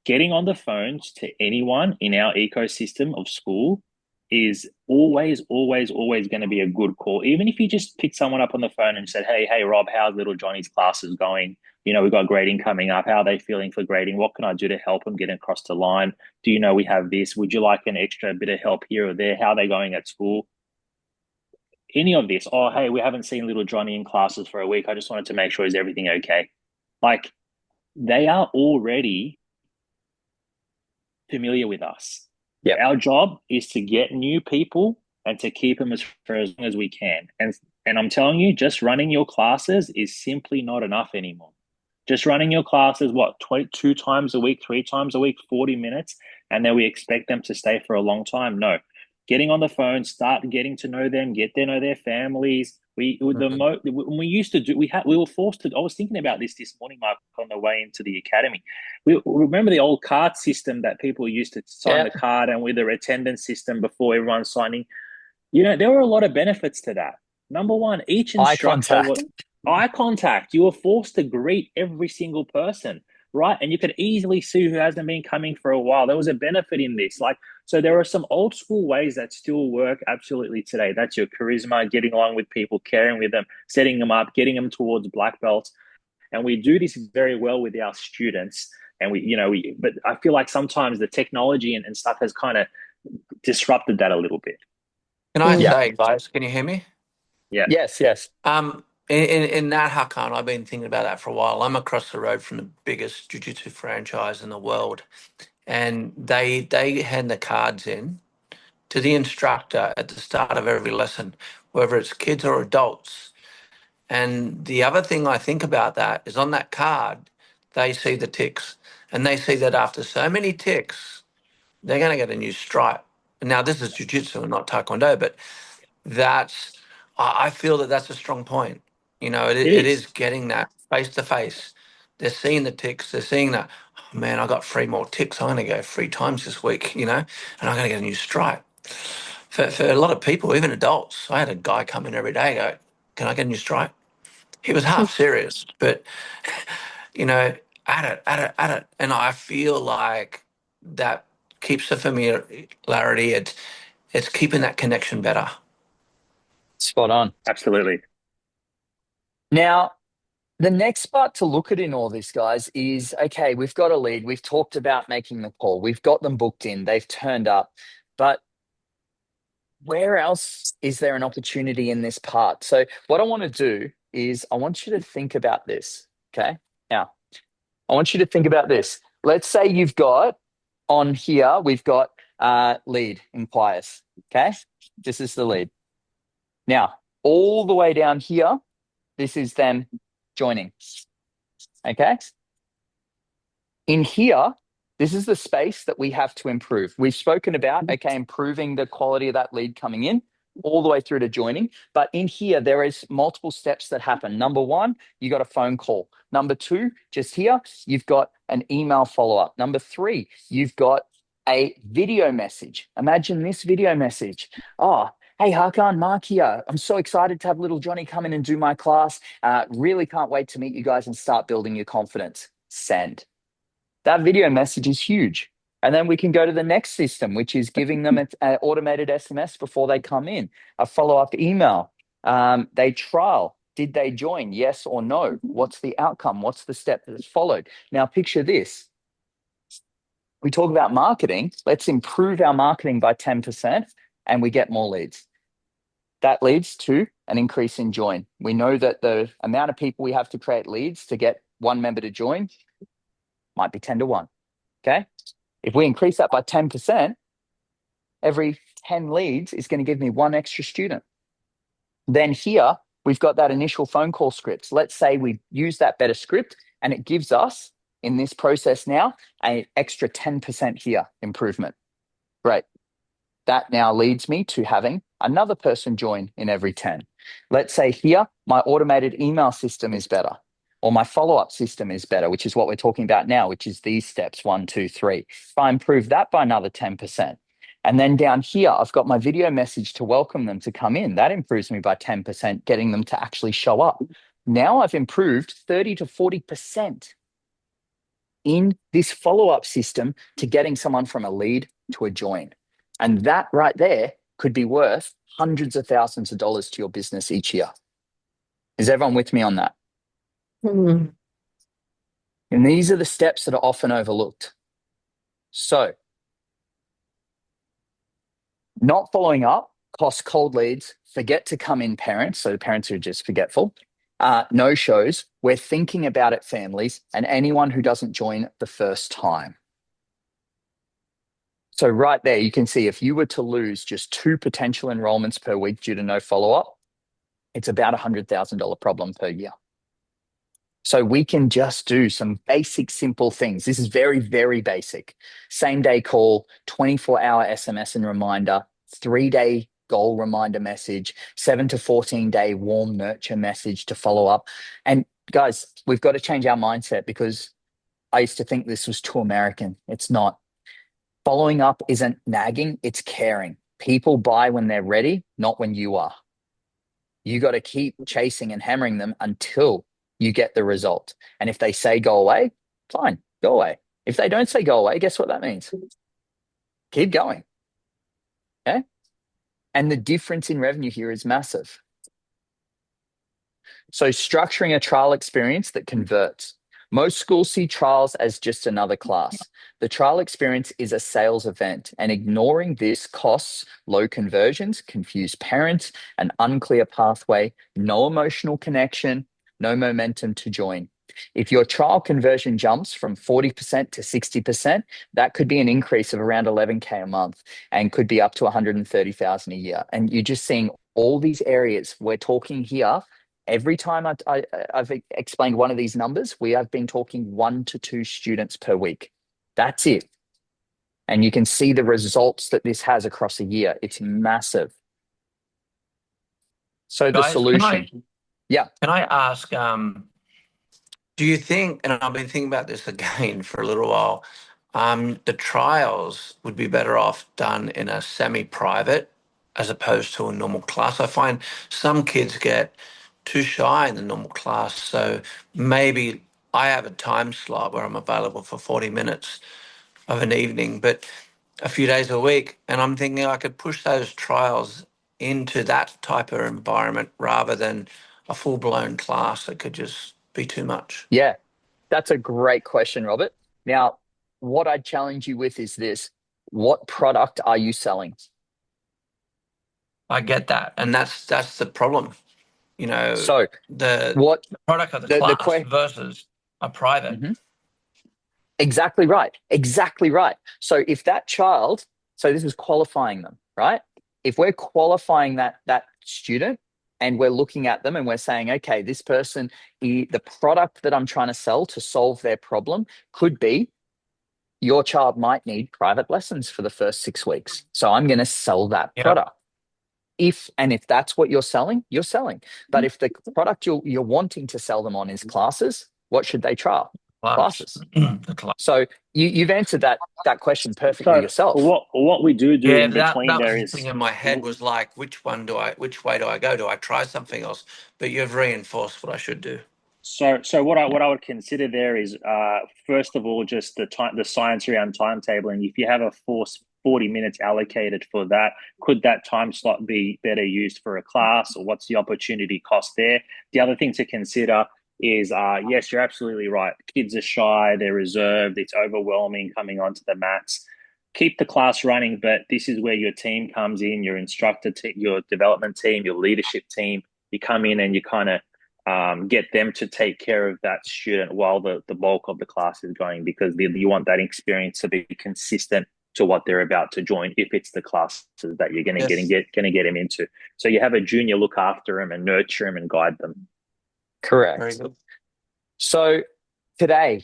getting on the phones to anyone in our ecosystem of school is always, always, always going to be a good call. Even if you just pick someone up on the phone and said, hey, Rob, how's little Johnny's classes going? You know, we've got grading coming up. How are they feeling for grading? What can I do to help them get across the line? Do you know we have this? Would you like an extra bit of help here or there? How are they going at school? Any of this. Oh, hey, we haven't seen little Johnny in classes for a week. I just wanted to make sure, is everything okay? Like, they are already familiar with us. Yep. Our job is to get new people and to keep them for as long as we can. And I'm telling you, just running your classes is simply not enough anymore. Just running your classes, 2 times a week, 3 times a week, 40 minutes, and then we expect them to stay for a long time? No. Getting on the phone, start getting to know them, get to know their families. When we used to do, we were forced to. I was thinking about this morning, Mark, on the way into the academy. We remember the old card system that people used to sign the card, and with their attendance system before everyone's signing. You know, there were a lot of benefits to that. Number one, each instructor eye contact. You were forced to greet every single person, right? And you could easily see who hasn't been coming for a while. There was a benefit in this. So there are some old school ways that still work absolutely today. That's your charisma, getting along with people, caring with them, setting them up, getting them towards black belts. And we do this very well with our students. And but I feel like sometimes the technology and stuff has kind of disrupted that a little bit. Can I say, guys, can you hear me? Yeah. Yes. In that, Hakan, I've been thinking about that for a while. I'm across the road from the biggest jiu-jitsu franchise in the world, and they hand the cards in to the instructor at the start of every lesson, whether it's kids or adults. And the other thing I think about that is, on that card, they see the ticks, and they see that after so many ticks, they're going to get a new stripe. Now, this is jiu-jitsu and not taekwondo, but I feel that that's a strong point. You know, it is getting that face to face. They're seeing the ticks. They're seeing that, oh man, I got 3 more ticks. I'm going to go 3 times this week, you know, and I'm going to get a new stripe. For a lot of people, even adults, I had a guy come in every day and go, can I get a new stripe? He was half serious, but, you know, at it. And I feel like that keeps the familiarity. It's keeping that connection better. Spot on. Absolutely. Now, the next part to look at in all this, guys, is, okay, we've got a lead. We've talked about making the call. We've got them booked in. They've turned up. But where else is there an opportunity in this part? So what I want to do is I want you to think about this, okay? Now, I want you to think about this. Let's say you've got on here, we've got lead inquires, okay? This is the lead. Now, all the way down here, this is them joining, okay? In here, this is the space that we have to improve. We've spoken about, okay, improving the quality of that lead coming in all the way through to joining. But in here, there is multiple steps that happen. Number 1, you got a phone call. Number 2, just here, you've got an email follow-up. Number 3, you've got a video message. Imagine this video message. Oh, hey, Hakan, Mark here. I'm so excited to have little Johnny come in and do my class. Really can't wait to meet you guys and start building your confidence. Send. That video message is huge. And then we can go to the next system, which is giving them an automated SMS before they come in, a follow-up email. They trial. Did they join? Yes or no? What's the outcome? What's the step that's followed? Now, picture this. We talk about marketing. Let's improve our marketing by 10% and we get more leads. That leads to an increase in join. We know that the amount of people we have to create leads to get one member to join might be 10 to 1. Okay. If we increase that by 10%, every 10 leads is going to give me one extra student. Then here, we've got that initial phone call script. Let's say we use that better script and it gives us, in this process now, an extra 10% here improvement. Great. That now leads me to having another person join in every 10. Let's say here, my automated email system is better, or my follow-up system is better, which is what we're talking about now, which is these steps, 1, 2, 3. If I improve that by another 10%, and then down here, I've got my video message to welcome them to come in. That improves me by 10%, getting them to actually show up. Now I've improved 30 to 40% in this follow-up system to getting someone from a lead to a join. And that right there could be worth hundreds of thousands of dollars to your business each year. Is everyone with me on that? And these are the steps that are often overlooked. So, not following up costs cold leads, forget to come in parents, so the parents are just forgetful, no shows, we're thinking about it families, and anyone who doesn't join the first time. So right there, you can see if you were to lose just 2 potential enrollments per week due to no follow-up, it's about $100,000 problem per year. So we can just do some basic, simple things. This is very, very basic. Same-day call, 24-hour SMS and reminder, 3-day goal reminder message, 7 to 14-day warm nurture message to follow up. And guys, we've got to change our mindset because I used to think this was too American. It's not. Following up isn't nagging, it's caring. People buy when they're ready, not when you are. You got to keep chasing and hammering them until you get the result. And if they say go away, fine, go away. If they don't say go away, guess what that means? Keep going. Okay? And the difference in revenue here is massive. So structuring a trial experience that converts. Most schools see trials as just another class. The trial experience is a sales event, and ignoring this costs low conversions, confused parents, an unclear pathway, no emotional connection, no momentum to join. If your trial conversion jumps from 40% to 60%, that could be an increase of around 11K a month and could be up to 130,000 a year. And you're just seeing all these areas. We're talking here. Every time I've explained one of these numbers, we have been talking 1 to 2 students per week. That's it. And you can see the results that this has across a year. It's massive. So the solution. Can I ask, do you think, and I've been thinking about this again for a little while, the trials would be better off done in a semi-private as opposed to a normal class? I find some kids get too shy in the normal class. So maybe I have a time slot where I'm available for 40 minutes of an evening, but a few days a week. And I'm thinking I could push those trials into that type of environment rather than a full-blown class that could just be too much. Yeah, that's a great question, Robert. Now, what I'd challenge you with is this. What product are you selling? I get that. And that's the problem. You know, so the product of the class versus a private. Mm-hmm. Exactly right. Exactly right. So if that child, so this is qualifying them, right? If we're qualifying that student and we're looking at them and we're saying, okay, this person, the product that I'm trying to sell to solve their problem could be your child might need private lessons for the first 6 weeks. So I'm going to sell that product. If that's what you're selling, you're selling. But if the product you're wanting to sell them on is classes, what should they trial? Classes. So you've answered that question perfectly yourself. What we do in between that there was is the thing in my head was like, which way do I go? Do I try something else? But you've reinforced what I should do. So what I would consider there is first of all just the science around timetabling. If you have a 40 minutes allocated for that. Could that time slot be better used for a class, or what's the opportunity cost there? The other thing to consider is, yes, you're absolutely right. Kids are shy, they're reserved, it's overwhelming coming onto the mats. Keep the class running, but this is where your team comes in, your instructor, your development team, your leadership team. You come in and you kind of get them to take care of that student while the bulk of the class is going, because you want that experience to be consistent to what they're about to join, if it's the classes that you're going to get them into. So you have a junior look after them and nurture them and guide them. Correct. Very good. So today,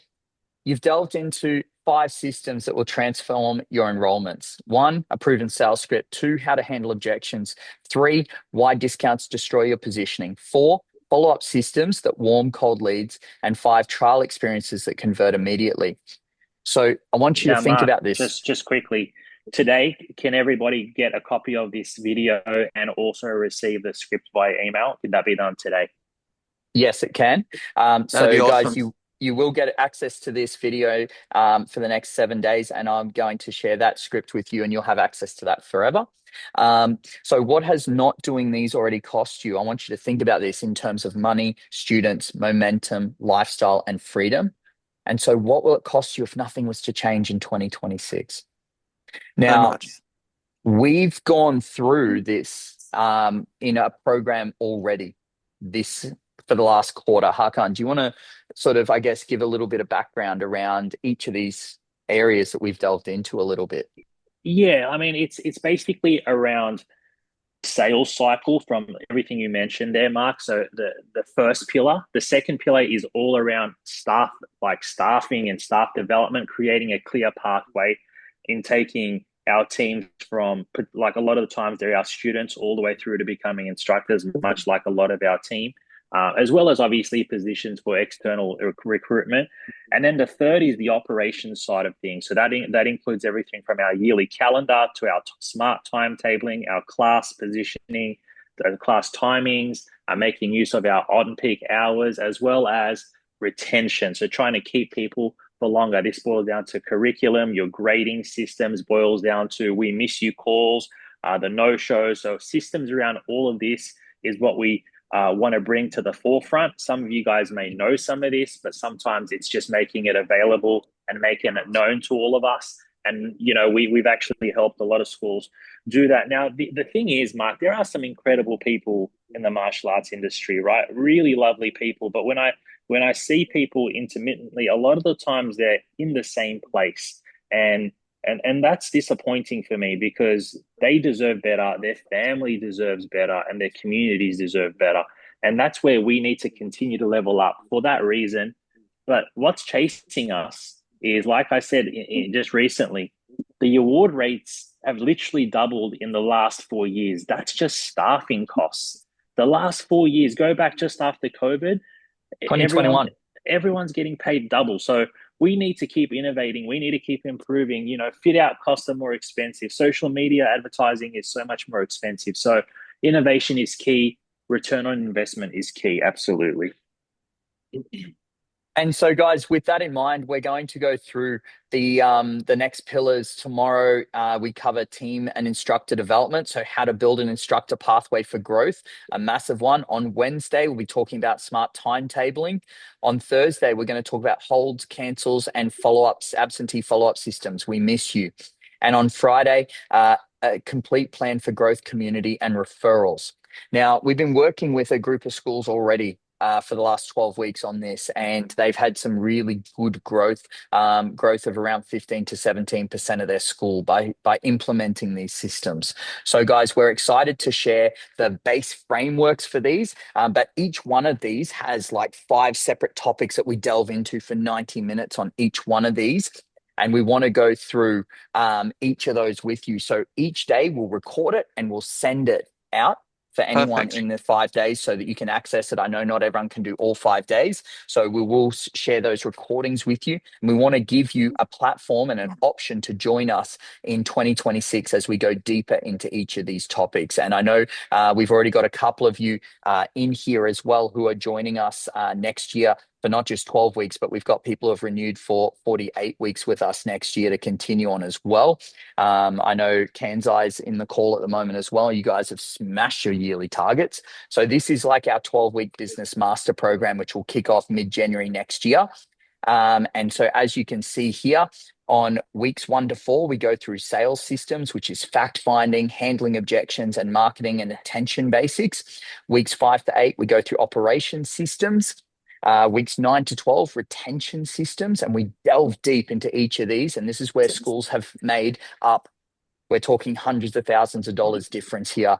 you've delved into 5 systems that will transform your enrollments. 1, a proven sales script. 2, how to handle objections. 3, why discounts destroy your positioning. 4, follow-up systems that warm cold leads. And 5, trial experiences that convert immediately. So I want you to think about this. Just quickly, today, can everybody get a copy of this video and also receive the script via email? Could that be done today? Yes, it can. So be awesome. guys, you will get access to this video for the next 7 days, and I'm going to share that script with you, and you'll have access to that forever. So what has not doing these already cost you? I want you to think about this in terms of money, students, momentum, lifestyle, and freedom. And so what will it cost you if nothing was to change in 2026? Now, we've gone through this in a program already for the last quarter. Hakan, do you want to sort of, I guess, give a little bit of background around each of these areas that we've delved into a little bit? Yeah, I mean, it's basically around sales cycle from everything you mentioned there, Mark. So the first pillar, the second pillar is all around staff, like staffing and staff development, creating a clear pathway in taking our teams from, like, a lot of the times they're our students all the way through to becoming instructors, much like a lot of our team. As well as obviously positions for external recruitment. And then the third is the operations side of things. So that includes everything from our yearly calendar to our smart timetabling, our class positioning, the class timings, making use of our on-peak hours, as well as retention. So trying to keep people for longer. This boils down to curriculum, your grading systems, boils down to we miss you calls, the no-shows. So systems around all of this is what we want to bring to the forefront. Some of you guys may know some of this, but sometimes it's just making it available and making it known to all of us. And, you know, we've actually helped a lot of schools do that. Now, the thing is, Mark, there are some incredible people in the martial arts industry, right? Really lovely people. But when I see people intermittently, a lot of the times they're in the same place. And that's disappointing for me, because they deserve better, their family deserves better, and their communities deserve better. And that's where we need to continue to level up for that reason. But what's chasing us is, like I said, just recently, the award rates have literally doubled in the last 4 years. That's just staffing costs. The last 4 years, go back just after COVID, 2021. Everyone's getting paid double. So we need to keep innovating. We need to keep improving. You know, fit out costs are more expensive. Social media advertising is so much more expensive. So innovation is key. Return on investment is key. Absolutely. And so, guys, with that in mind, we're going to go through the next pillars tomorrow. We cover team and instructor development, so how to build an instructor pathway for growth, a massive one. On Wednesday, we'll be talking about smart timetabling. On Thursday, we're going to talk about holds, cancels, and follow-ups, absentee follow-up systems. We miss you. And on Friday, a complete plan for growth, community, and referrals. Now, we've been working with a group of schools already for the last 12 weeks on this, and they've had some really good growth of around 15 to 17% of their school by implementing these systems. So guys, we're excited to share the base frameworks for these, but each one of these has like 5 separate topics that we delve into for 90 minutes on each one of these. And we want to go through each of those with you. So each day we'll record it and we'll send it out for anyone in the 5 days so that you can access it. I know not everyone can do all 5 days, so we will share those recordings with you. And we want to give you a platform and an option to join us in 2026 as we go deeper into each of these topics. And I know we've already got a couple of you in here as well who are joining us next year for not just 12 weeks, but we've got people who have renewed for 48 weeks with us next year to continue on as well. I know Kanzai's in the call at the moment as well. You guys have smashed your yearly targets. So this is like our 12-week business master program, which will kick off mid-January next year. And so as you can see here, on weeks 1 to 4, we go through sales systems, which is fact finding, handling objections, and marketing and attention basics. Weeks 5 to 8, we go through operations systems. Weeks 9 to 12, retention systems, and we delve deep into each of these. And this is where schools have made up. We're talking hundreds of thousands of dollars difference here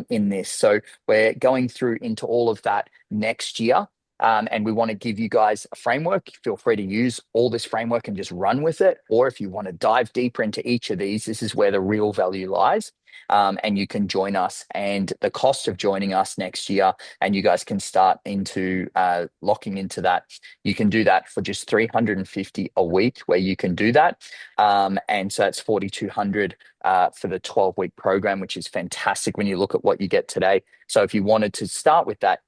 in this. So we're going through into all of that next year. And we want to give you guys a framework. Feel free to use all this framework and just run with it. Or if you want to dive deeper into each of these, this is where the real value lies. And you can join us, and the cost of joining us next year, and you guys can start into locking into that. You can do that for just $350 a week, where you can do that. And so that's $4,200 for the 12-week program, which is fantastic when you look at what you get today. So if you wanted to start with that,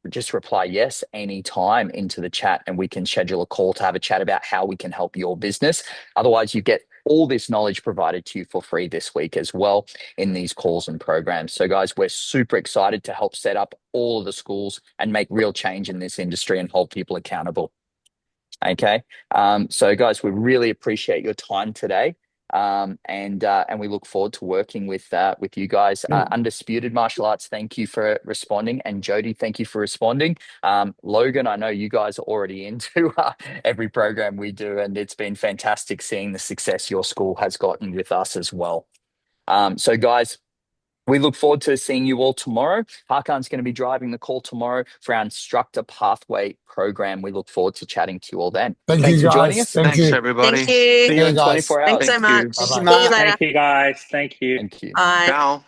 just reply yes anytime into the chat, and we can schedule a call to have a chat about how we can help your business. Otherwise, you get all this knowledge provided to you for free this week as well in these calls and programs. So guys, we're super excited to help set up all of the schools and make real change in this industry and hold people accountable. Okay. So guys, we really appreciate your time today. And we look forward to working with you guys. Undisputed Martial Arts, thank you for responding, and Jody, thank you for responding. Logan, I know you guys are already into every program we do, and it's been fantastic seeing the success your school has gotten with us as well. So guys, we look forward to seeing you all tomorrow. Hakan's going to be driving the call tomorrow for our Instructor Pathway program. We look forward to chatting to you all then. Thanks for guys. joining us. Thank you. everybody. Thank you. See you in guys. 24 hours. Thanks so much. Bye-bye. See you later. Thank you, guys. Thank you. Thank you. Bye. Ciao.